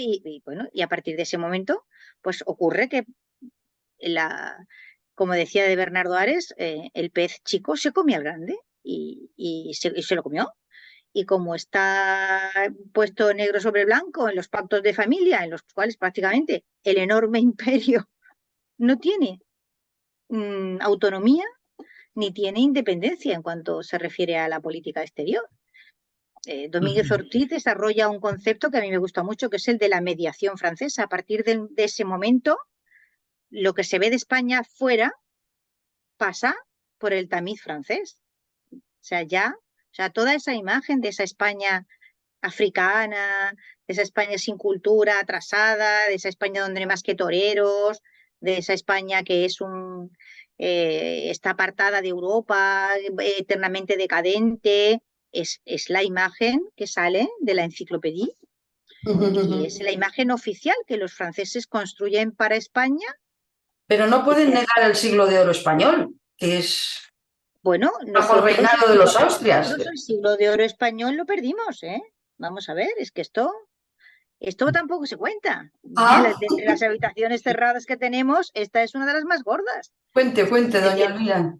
bueno, y a partir de ese momento, pues ocurre que como decía de Bernardo Ares, el pez chico se come al grande y se lo comió. Y como está puesto negro sobre blanco en los pactos de familia, en los cuales prácticamente el enorme imperio no tiene autonomía ni tiene independencia en cuanto se refiere a la política exterior. Domínguez Ortiz desarrolla un concepto que a mí me gusta mucho, que es el de la mediación francesa. A partir de ese momento, lo que se ve de España fuera pasa por el tamiz francés. O sea, toda esa imagen de esa España africana, de esa España sin cultura, atrasada, de esa España donde no hay más que toreros, de esa España que es está apartada de Europa, eternamente decadente, es la imagen que sale de la enciclopedia y es la imagen oficial que los franceses construyen para España. Pero no pueden negar el siglo de oro español, que es bueno, bajo el reinado de los Austrias. Nosotros el siglo de oro español lo perdimos, ¿eh? Vamos a ver, es que esto tampoco se cuenta. De las habitaciones cerradas que tenemos, esta es una de las más gordas. Cuente, doña Elvira.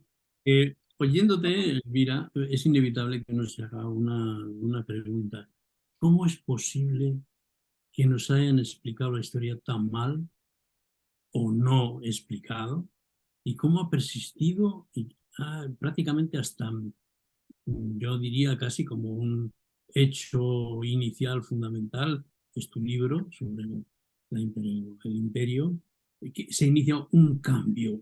Oyéndote, Elvira, es inevitable que nos haga una pregunta. ¿Cómo es posible que nos hayan explicado la historia tan mal o no explicado? ¿Y cómo ha persistido prácticamente hasta, yo diría casi como un hecho inicial fundamental, es tu libro sobre el imperio, que se inicia un cambio,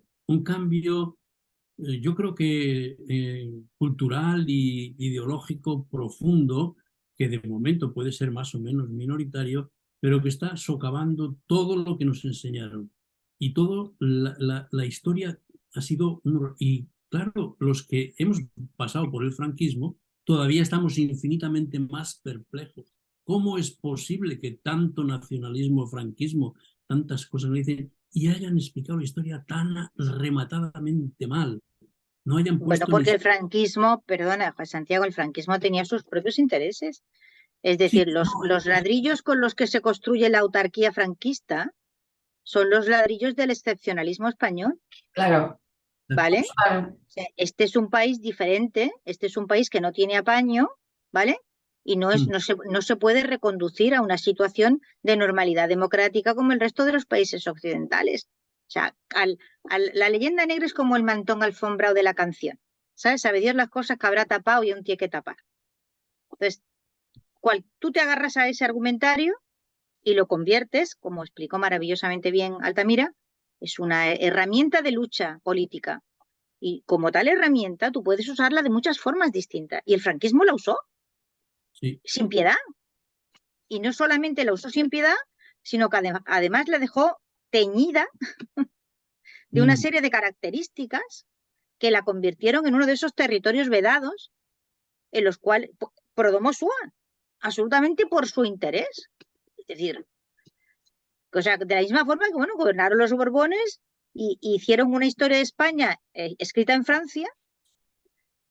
yo creo que cultural y ideológico profundo, que de momento puede ser más o menos minoritario, pero que está socavando todo lo que nos enseñaron. Y toda la historia ha sido... Y claro, los que hemos pasado por el franquismo todavía estamos infinitamente más perplejos ¿Cómo es posible que tanto nacionalismo, franquismo, tantas cosas me dicen y hayan explicado la historia tan rematadamente mal? No hayan Bueno, puesto en porque el franquismo, perdona, Juan Santiago, el franquismo tenía sus propios intereses. Es Sí, decir, no, los ladrillos con los que se construye la autarquía franquista son los ladrillos del excepcionalismo español, Claro, ¿vale? claro. O sea, este es un país diferente, este es un país que no tiene apaño, ¿vale? Y no se puede reconducir a una situación de normalidad democrática como el resto de los países occidentales. O sea, la leyenda negra es como el mantón alfombrado de la canción, ¿sabes? Sabe Dios las cosas que habrá tapado y aún tiene que tapar. Entonces, tú te agarras a ese argumentario y lo conviertes, como explicó maravillosamente bien Altamira, es una herramienta de lucha política. Y como tal herramienta, tú puedes usarla de muchas formas distintas. Y el franquismo la usó sí. sin piedad. Y no solamente la usó sin piedad, sino que además la dejó teñida de una serie de características que la convirtieron en uno de esos territorios vedados en los cuales Prodomó Sua, absolutamente por su interés. Es decir, o sea, de la misma forma que, bueno, gobernaron los Borbones y hicieron una historia de España escrita en Francia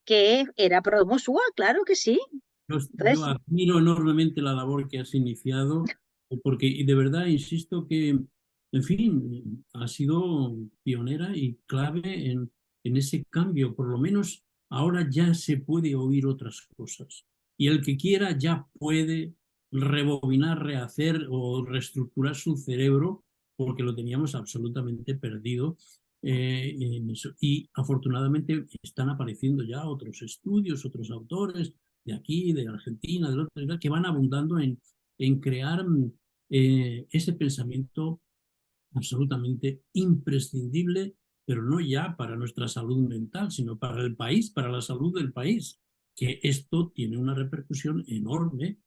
que era Prodomó Sua, claro que sí. Yo Entonces, admiro enormemente la labor que has iniciado, porque y de verdad insisto que, en fin, has sido pionera y clave en ese cambio. Por lo menos ahora ya se puede oír otras cosas. Y el que quiera ya puede rebobinar, rehacer o reestructurar su cerebro, porque lo teníamos absolutamente perdido. En eso. Y afortunadamente están apareciendo ya otros estudios, otros autores de aquí, de Argentina, del otro, que van abundando en crear ese pensamiento absolutamente imprescindible, pero no ya para nuestra salud mental, sino para el país, para la salud del país, que esto tiene una repercusión enorme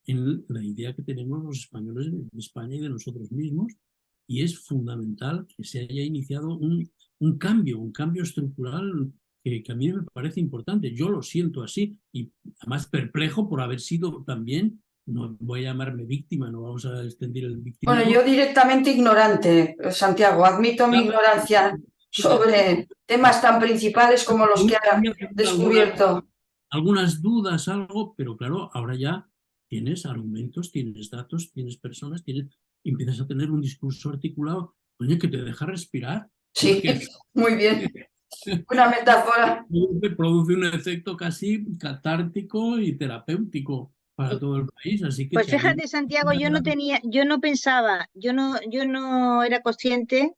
en la idea que tenemos los españoles de España y de nosotros mismos, y es fundamental que se haya iniciado un cambio estructural que a mí me parece importante. Yo lo siento así y además perplejo por haber sido también, no voy a llamarme víctima, no vamos a extender el Bueno, victimismo. yo directamente ignorante, Santiago, admito mi ignorancia sobre temas tan principales como los que ha Podía tener descubierto. algunas dudas, algo, pero claro, ahora ya tienes argumentos, tienes datos, tienes personas, empiezas a tener un discurso articulado, oye, que te deja respirar, Sí, porque muy bien. Una metáfora. produce un efecto casi catártico y terapéutico para todo el país, así que pues te animo. fíjate, Santiago, yo no pensaba, yo no era consciente,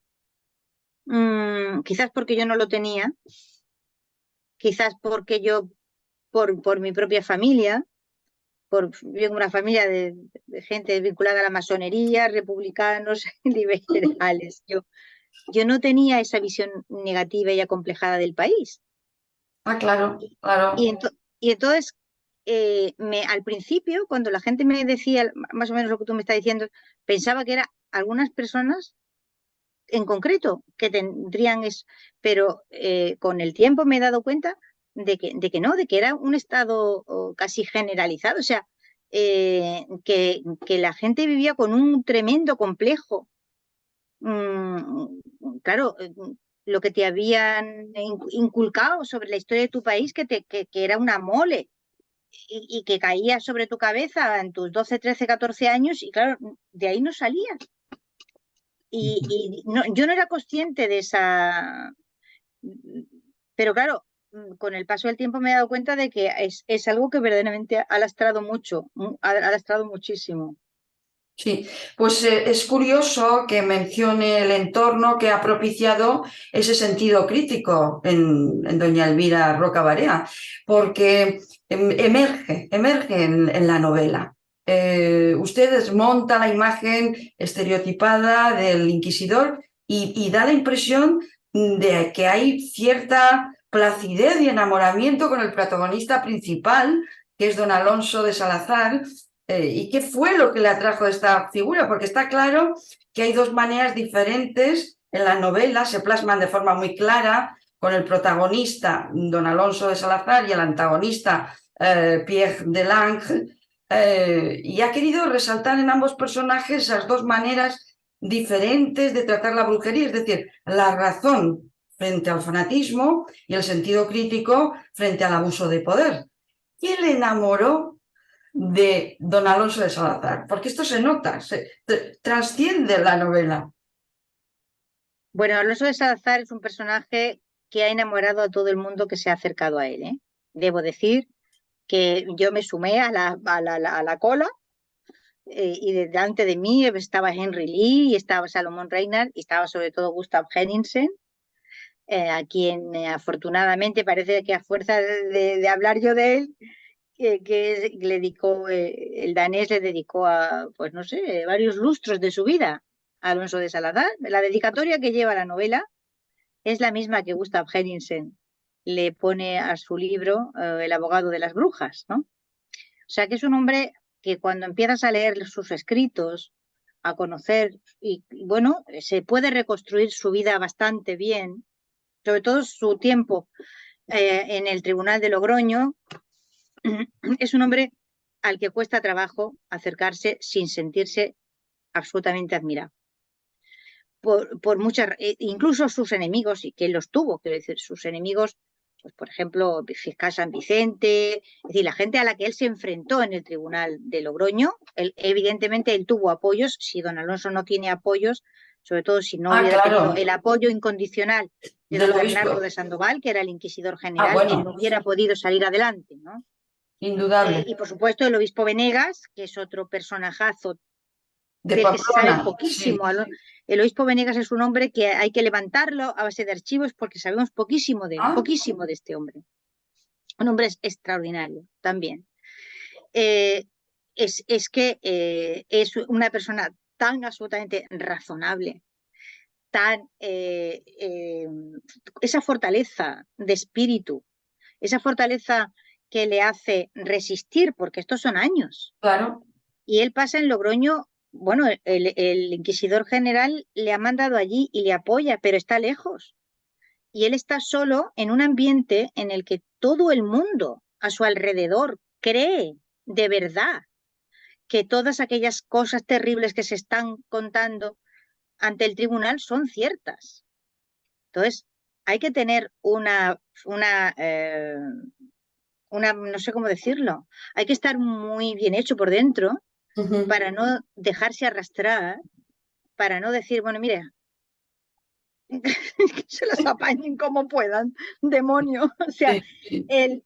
quizás porque yo no lo tenía, quizás porque yo, por mi propia familia, vengo de una familia de gente vinculada a la masonería, republicanos, liberales. Yo no tenía esa visión negativa y acomplejada del país. Ah, claro, Y, claro. y entonces, al principio, cuando la gente me decía más o menos lo que tú me estás diciendo, pensaba que eran algunas personas en concreto que tendrían eso, pero con el tiempo me he dado cuenta de que no, de que era un estado casi generalizado, o sea, que la gente vivía con un tremendo complejo. Claro, lo que te habían inculcado sobre la historia de tu país, que era una mole y que caía sobre tu cabeza en tus 12, 13, 14 años y claro, de ahí no salías. Y yo no era consciente de esa. Pero claro, con el paso del tiempo me he dado cuenta de que es algo que verdaderamente ha lastrado mucho, ha lastrado muchísimo. Sí, pues es curioso que mencione el entorno que ha propiciado ese sentido crítico en doña Elvira Roca Barea, porque emerge en la novela. Usted desmonta la imagen estereotipada del inquisidor y da la impresión de que hay cierta placidez y enamoramiento con el protagonista principal, que es don Alonso de Salazar. ¿Y qué fue lo que le atrajo a esta figura? Porque está claro que hay dos maneras diferentes en la novela, se plasman de forma muy clara, con el protagonista, don Alonso de Salazar, y el antagonista, Pierre Delange, y ha querido resaltar en ambos personajes esas dos maneras diferentes de tratar la brujería, es decir, la razón frente al fanatismo y el sentido crítico frente al abuso de poder. ¿Quién le enamoró de don Alonso de Salazar? Porque esto se nota, trasciende la novela. Bueno, Alonso de Salazar es un personaje que ha enamorado a todo el mundo que se ha acercado a él, ¿eh? Debo decir que yo me sumé a la cola, y delante de mí estaba Henry Lee, y estaba Salomón Reinhardt, y estaba sobre todo Gustav Henningsen, a quien afortunadamente parece que a fuerza de hablar yo de él, que le dedicó, el danés le dedicó pues no sé, varios lustros de su vida a Alonso de Salazar. La dedicatoria que lleva la novela es la misma que Gustav Henningsen le pone a su libro, El abogado de las brujas, ¿no? O sea que es un hombre que cuando empiezas a leer sus escritos, a conocer, y bueno, se puede reconstruir su vida bastante bien, sobre todo su tiempo en el Tribunal de Logroño. Es un hombre al que cuesta trabajo acercarse sin sentirse absolutamente admirado. Por muchas, incluso sus enemigos, y que él los tuvo, quiero decir, sus enemigos, pues por ejemplo, fiscal San Vicente, es decir, la gente a la que él se enfrentó en el Tribunal de Logroño, evidentemente él tuvo apoyos. Si don Alonso no tiene apoyos, sobre todo si no hubiera tenido el apoyo incondicional de don Bernardo de Sandoval, que era el inquisidor general, él no hubiera podido salir adelante, ¿no? Indudable. Y por supuesto el obispo Venegas, que es otro personajazo de del que se sabe Pamplona, poquísimo. sí. El obispo Venegas es un hombre que hay que levantarlo a base de archivos porque sabemos poquísimo de él, poquísimo de este hombre. Un hombre extraordinario también. Es que es una persona tan absolutamente razonable, tan esa fortaleza de espíritu, esa fortaleza que le hace resistir, porque estos son años. Claro. Y él pasa en Logroño. Bueno, el inquisidor general le ha mandado allí y le apoya, pero está lejos. Y él está solo en un ambiente en el que todo el mundo a su alrededor cree de verdad que todas aquellas cosas terribles que se están contando ante el tribunal son ciertas. Entonces, hay que tener no sé cómo decirlo, hay que estar muy bien hecho por dentro para no dejarse arrastrar, para no decir, bueno, mire, que se las apañen como puedan, demonio. O sea, el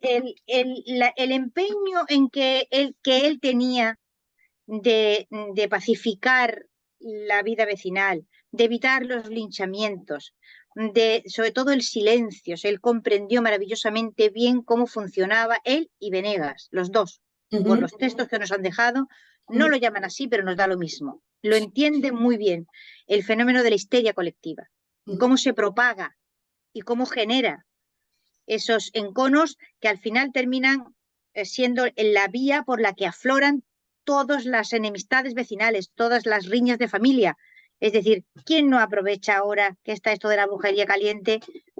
empeño en que él tenía de pacificar la vida vecinal, de evitar los linchamientos, sobre todo el silencio. O sea, él comprendió maravillosamente bien cómo funcionaba él y Venegas, los dos, por los textos que nos han dejado. No lo llaman así, pero nos da lo mismo. Lo entienden muy bien, el fenómeno de la histeria colectiva, cómo se propaga y cómo genera esos enconos que al final terminan siendo la vía por la que afloran todas las enemistades vecinales, todas las riñas de familia. Es decir, ¿quién no aprovecha ahora que está esto de la brujería caliente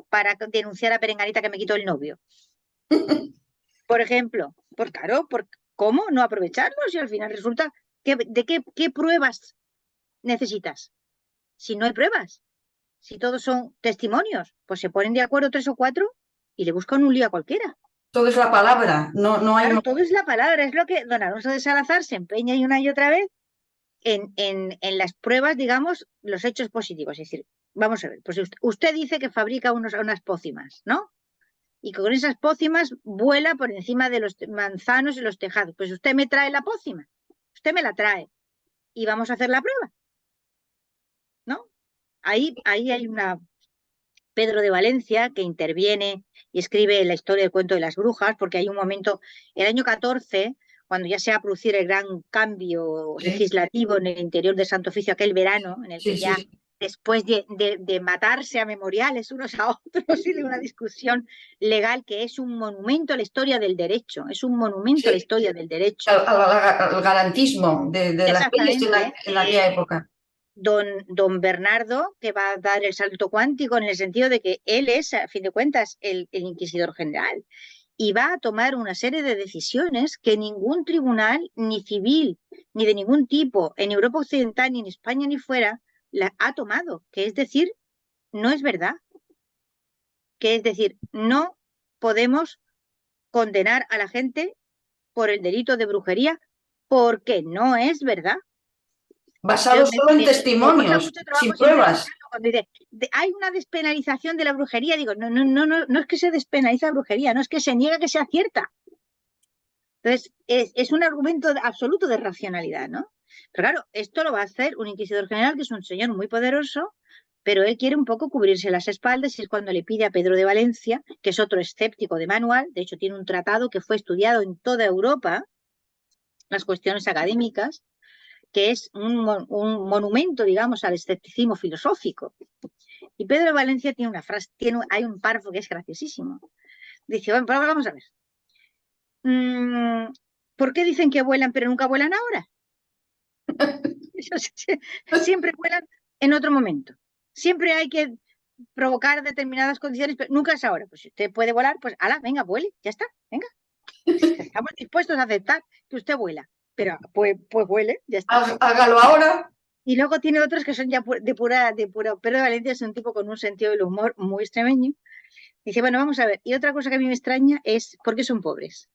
para denunciar a Perenganita que me quitó el novio? Por ejemplo, pues claro, ¿cómo no aprovecharlo si al final resulta de qué pruebas necesitas? Si no hay pruebas, si todos son testimonios, pues se ponen de acuerdo 3 o 4 y le buscan un lío a cualquiera. Todo es la palabra, no hay... Claro, todo es la palabra, es lo que don Alonso de Salazar se empeña una y otra vez en las pruebas, digamos, los hechos positivos. Es decir, vamos a ver, pues usted dice que fabrica unas pócimas, ¿no? Y con esas pócimas vuela por encima de los manzanos y los tejados. Pues usted me trae la pócima, usted me la trae y vamos a hacer la prueba, ¿no? Ahí hay una Pedro de Valencia que interviene y escribe la historia del cuento de las brujas, porque hay un momento, el año 14, cuando ya se va a producir el gran cambio legislativo en el interior del Santo Oficio, aquel verano, en el que ya después de matarse a memoriales unos a otros y de una discusión legal que es un monumento a la historia del derecho, es un monumento a la historia del derecho. Al garantismo de las leyes en aquella época. Don Bernardo, que va a dar el salto cuántico en el sentido de que él es, a fin de cuentas, el inquisidor general. y va a tomar una serie de decisiones que ningún tribunal, ni civil, ni de ningún tipo, en Europa Occidental, ni en España, ni fuera, la ha tomado, que es decir, no es verdad. Que es decir, no podemos condenar a la gente por el delito de brujería porque no es verdad. Basado solo en Me cuesta testimonios, mucho sin trabajo siempre pruebas. explicarlo. Cuando dice, hay una despenalización de la brujería, digo, no es que se despenaliza la brujería, no es que se niega que sea cierta. Entonces, es un argumento absoluto de racionalidad, ¿no? Pero claro, esto lo va a hacer un inquisidor general, que es un señor muy poderoso, pero él quiere un poco cubrirse las espaldas y es cuando le pide a Pedro de Valencia, que es otro escéptico de manual, de hecho tiene un tratado que fue estudiado en toda Europa, las cuestiones académicas, que es un monumento, digamos, al escepticismo filosófico. Y Pedro de Valencia tiene una frase, hay un párrafo que es graciosísimo. Dice, bueno, pero vamos a ver. ¿Por qué dicen que vuelan pero nunca vuelan ahora? Siempre vuelan en otro momento. Siempre hay que provocar determinadas condiciones, pero nunca es ahora. Pues si usted puede volar, pues ala, venga, vuele, ya está, venga. Estamos dispuestos a aceptar que usted vuela, pero pues vuele, ya está. Hágalo ahora. Y luego tiene otros que son ya de pura. Pedro de Valencia es un tipo con un sentido del humor muy extremeño. Dice, bueno, vamos a ver. Y otra cosa que a mí me extraña es por qué son pobres.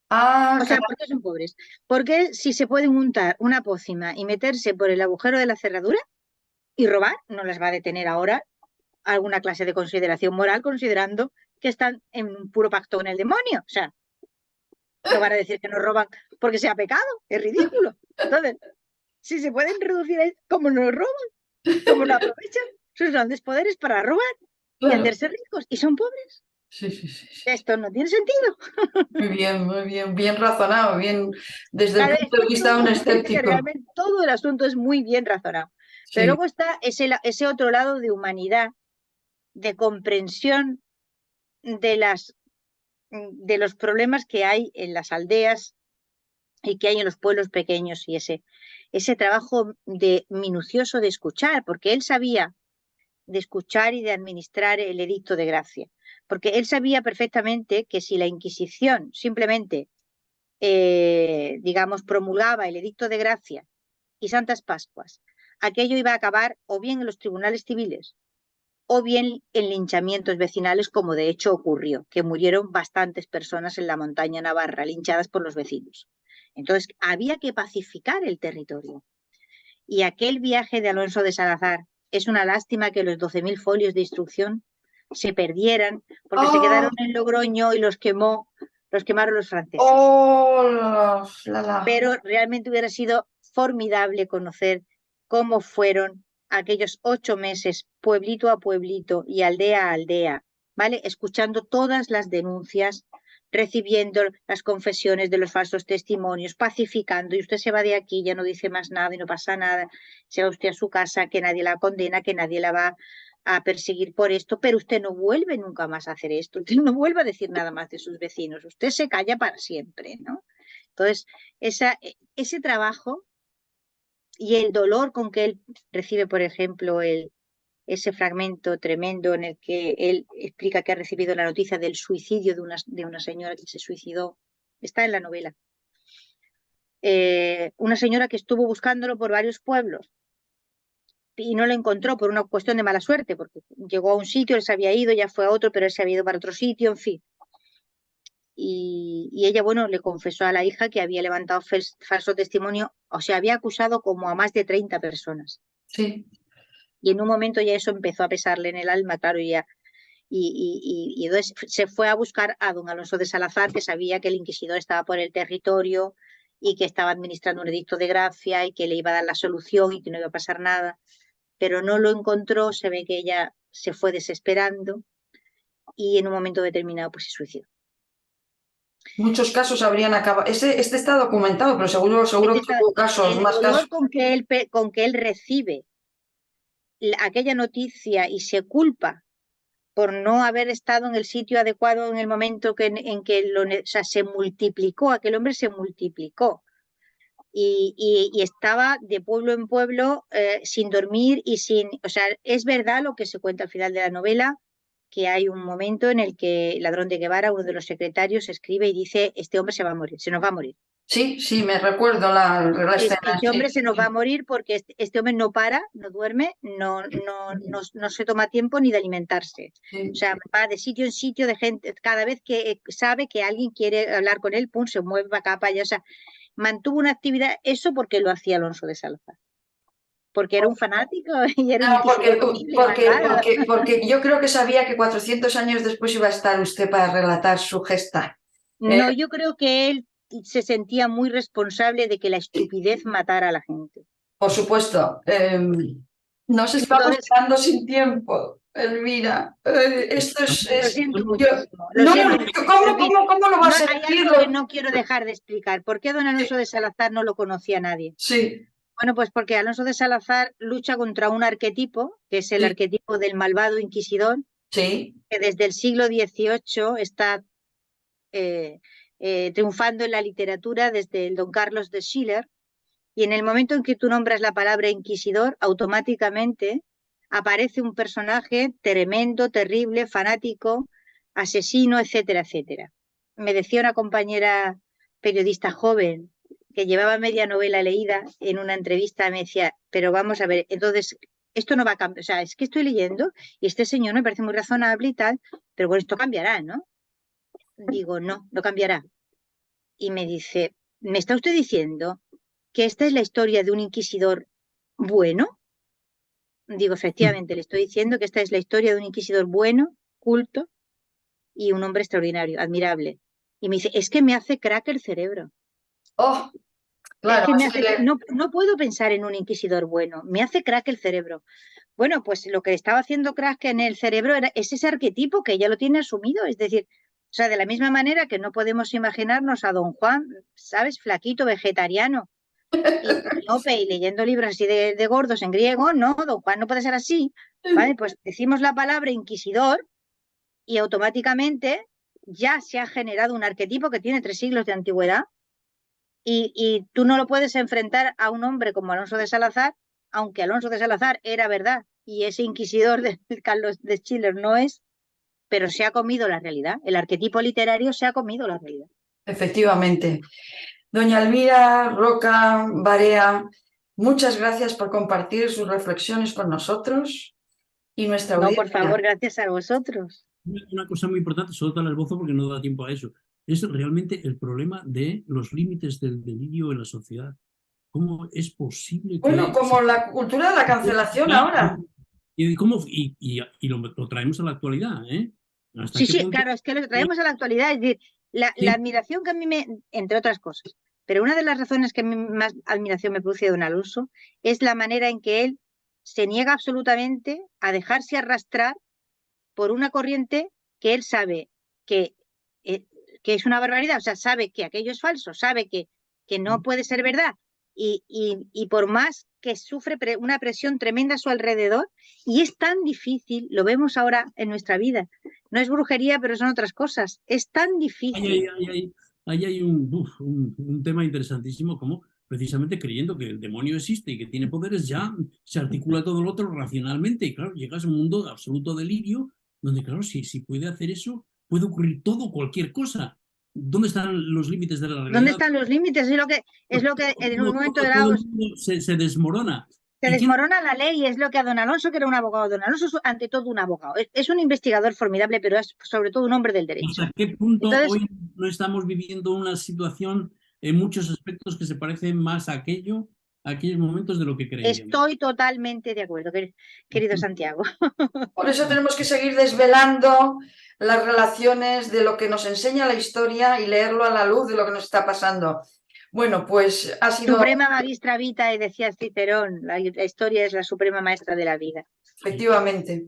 O sea, ¿por qué son pobres? Porque si se pueden untar una pócima y meterse por el agujero de la cerradura y robar, no las va a detener ahora alguna clase de consideración moral, considerando que están en un puro pacto con el demonio. O sea, no van a decir que no roban porque sea pecado, es ridículo. Entonces, si se pueden reducir a cómo no roban, cómo no aprovechan sus grandes poderes para robar y hacerse ricos y son pobres. Sí. Esto no tiene sentido. Muy bien razonado, bien desde el punto de vista de un escéptico. Realmente todo el asunto es muy bien razonado. Pero luego está ese otro lado de humanidad, de comprensión de los problemas que hay en las aldeas y que hay en los pueblos pequeños y ese trabajo minucioso de escuchar, porque él sabía de escuchar y de administrar el edicto de gracia, porque él sabía perfectamente que si la Inquisición simplemente, digamos, promulgaba el edicto de gracia y Santas Pascuas, aquello iba a acabar o bien en los tribunales civiles o bien en linchamientos vecinales, como de hecho ocurrió, que murieron bastantes personas en la montaña navarra, linchadas por los vecinos. Entonces, había que pacificar el territorio. Y aquel viaje de Alonso de Salazar, es una lástima que los 12.000 folios de instrucción se perdieran, porque se quedaron en Logroño y los quemaron los franceses. Pero realmente hubiera sido formidable conocer cómo fueron aquellos 8 meses, pueblito a pueblito y aldea a aldea, ¿vale? Escuchando todas las denuncias, recibiendo las confesiones de los falsos testimonios, pacificando, y usted se va de aquí, ya no dice más nada y no pasa nada, se va usted a su casa, que nadie la condena, que nadie la va a perseguir por esto, pero usted no vuelve nunca más a hacer esto, usted no vuelve a decir nada más de sus vecinos, usted se calla para siempre, ¿no? Entonces, ese trabajo y el dolor con que él recibe, por ejemplo, ese fragmento tremendo en el que él explica que ha recibido la noticia del suicidio de una señora que se suicidó, está en la novela. Una señora que estuvo buscándolo por varios pueblos y no lo encontró por una cuestión de mala suerte, porque llegó a un sitio, él se había ido, ya fue a otro, pero él se había ido para otro sitio, en fin. Y ella, bueno, le confesó a la hija que había levantado falso testimonio, o sea, había acusado como a más de 30 personas. Sí. Y en un momento ya eso empezó a pesarle en el alma, claro, y entonces se fue a buscar a don Alonso de Salazar, que sabía que el inquisidor estaba por el territorio y que estaba administrando un edicto de gracia y que le iba a dar la solución y que no iba a pasar nada, pero no lo encontró, se ve que ella se fue desesperando y en un momento determinado pues se suicidó. Muchos casos habrían acabado. Este está documentado, pero seguro que hubo casos, más casos. Con que él recibe aquella noticia y se culpa por no haber estado en el sitio adecuado en el momento en que se multiplicó, aquel hombre se multiplicó y estaba de pueblo en pueblo sin dormir y sin, o sea, es verdad lo que se cuenta al final de la novela, que hay un momento en el que el Ladrón de Guevara, uno de los secretarios, escribe y dice: este hombre se va a morir, se nos va a morir. Sí, sí, me recuerdo la escena. Este hombre Sí. se nos va a morir porque este hombre no para, no duerme, no se toma tiempo ni de alimentarse. Sí. O sea, va de sitio en sitio de gente, cada vez que sabe que alguien quiere hablar con él, pum, se mueve para acá, para allá. O sea, mantuvo una actividad, eso porque lo hacía Alonso de Salazar. Porque era un fanático y era un No, inquisidor horrible y malvado. porque yo creo que sabía que 400 años después iba a estar usted para relatar su gesta. No, yo creo que él se sentía muy responsable de que la estupidez matara a la gente. Por supuesto. Nos estamos Entonces, quedando sin tiempo, Elvira. Esto lo siento yo- muchísimo. Lo no, siento. ¿cómo lo No, vas a hay decir? algo que no quiero dejar de explicar. ¿Por qué don Alonso de Salazar no lo conocía nadie? Sí, Bueno, pues porque Alonso de Salazar lucha contra un arquetipo, que es el sí, arquetipo del malvado inquisidor, sí. que desde el siglo XVIII está triunfando en la literatura desde el Don Carlos de Schiller. Y en el momento en que tú nombras la palabra inquisidor, automáticamente aparece un personaje tremendo, terrible, fanático, asesino, etcétera, etcétera. Me decía una compañera periodista joven que llevaba media novela leída en una entrevista, me decía: pero vamos a ver, entonces esto no va a cambiar, o sea, es que estoy leyendo y este señor me parece muy razonable y tal, pero bueno, esto cambiará, ¿no? Digo: no, no cambiará. Y me dice: ¿me está usted diciendo que esta es la historia de un inquisidor bueno? Digo: efectivamente, le estoy diciendo que esta es la historia de un inquisidor bueno, culto y un hombre extraordinario, admirable. Y me dice: es que me hace crack el cerebro. Oh, Es claro, que me es hace, que no puedo pensar en un inquisidor bueno, me hace crack el cerebro. Bueno, pues lo que estaba haciendo crack en el cerebro es ese arquetipo que ya lo tiene asumido. Es decir, o sea, de la misma manera que no podemos imaginarnos a don Juan, ¿sabes? Flaquito, vegetariano, y miope y leyendo libros así de gordos en griego. No, don Juan no puede ser así, ¿vale? Pues decimos la palabra inquisidor y automáticamente ya se ha generado un arquetipo que tiene 3 siglos de antigüedad, y tú no lo puedes enfrentar a un hombre como Alonso de Salazar, aunque Alonso de Salazar era verdad y ese inquisidor de Carlos de Schiller no es, pero se ha comido la realidad. El arquetipo literario se ha comido la realidad. efectivamente. Doña Elvira Roca Barea, muchas gracias por compartir sus reflexiones con nosotros y nuestra No, por audiencia. favor, gracias a vosotros. Una cosa muy importante, solo te la esbozo porque no da tiempo a eso, es realmente el problema de los límites del delirio en la sociedad. ¿Cómo es posible Bueno, que como la cultura de la cancelación ahora. y lo traemos a la actualidad, ¿eh? ¿Hasta Sí, qué sí, punto? claro, es que lo traemos a la actualidad. Es decir, la Sí, admiración que a mí entre otras cosas, pero una de las razones que a mí más admiración me produce de don Alonso es la manera en que él se niega absolutamente a dejarse arrastrar por una corriente que él sabe que, eh, que es una barbaridad. O sea, sabe que aquello es falso, sabe que no puede ser verdad, y por más que sufre una presión tremenda a su alrededor, y es tan difícil, lo vemos ahora en nuestra vida, no es brujería, pero son otras cosas, es tan ahí difícil. ahí hay un tema interesantísimo, como precisamente creyendo que el demonio existe y que tiene poderes, ya se articula todo lo otro racionalmente. Y claro, llegas a un mundo de absoluto delirio, donde claro, si puede hacer eso, puede ocurrir todo, cualquier cosa. ¿Dónde están los límites de la ¿Dónde realidad? están los límites? Es lo que en un momento Todo dado el mundo se desmorona. se ¿Y quién? desmorona la ley, y es lo que a don Alonso, que era un abogado. Don Alonso es ante todo un abogado. Es un investigador formidable, pero es sobre todo un hombre del derecho. ¿Hasta qué punto Entonces, hoy no estamos viviendo una situación en muchos aspectos que se parece más a a aquellos momentos de lo que creíamos? estoy totalmente de acuerdo, querido Santiago. Por eso tenemos que seguir desvelando las relaciones de lo que nos enseña la historia y leerlo a la luz de lo que nos está pasando. Bueno, pues ha sido Suprema magistra vitae, y decía Cicerón, la historia es la suprema maestra de la vida. efectivamente.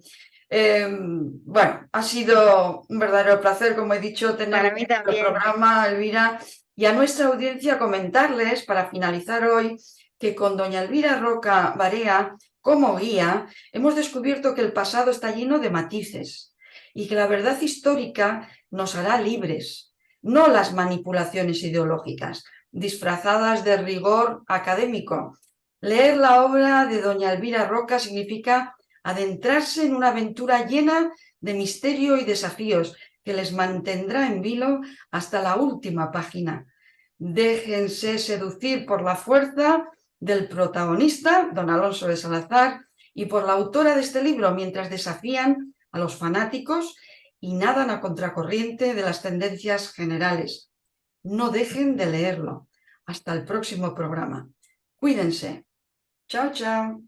Bueno, ha sido un verdadero placer, como he dicho, tenerlo Para mí en nuestro también. programa, Elvira, y a nuestra audiencia comentarles, para finalizar hoy, que con doña Elvira Roca Barea como guía, hemos descubierto que el pasado está lleno de matices y que la verdad histórica nos hará libres, no las manipulaciones ideológicas, disfrazadas de rigor académico. Leer la obra de doña Elvira Roca significa adentrarse en una aventura llena de misterio y desafíos que les mantendrá en vilo hasta la última página. Déjense seducir por la fuerza del protagonista, don Alonso de Salazar, y por la autora de este libro, mientras desafían a los fanáticos y nadan a contracorriente de las tendencias generales. No dejen de leerlo. Hasta el próximo programa. Cuídense. Chao, chao.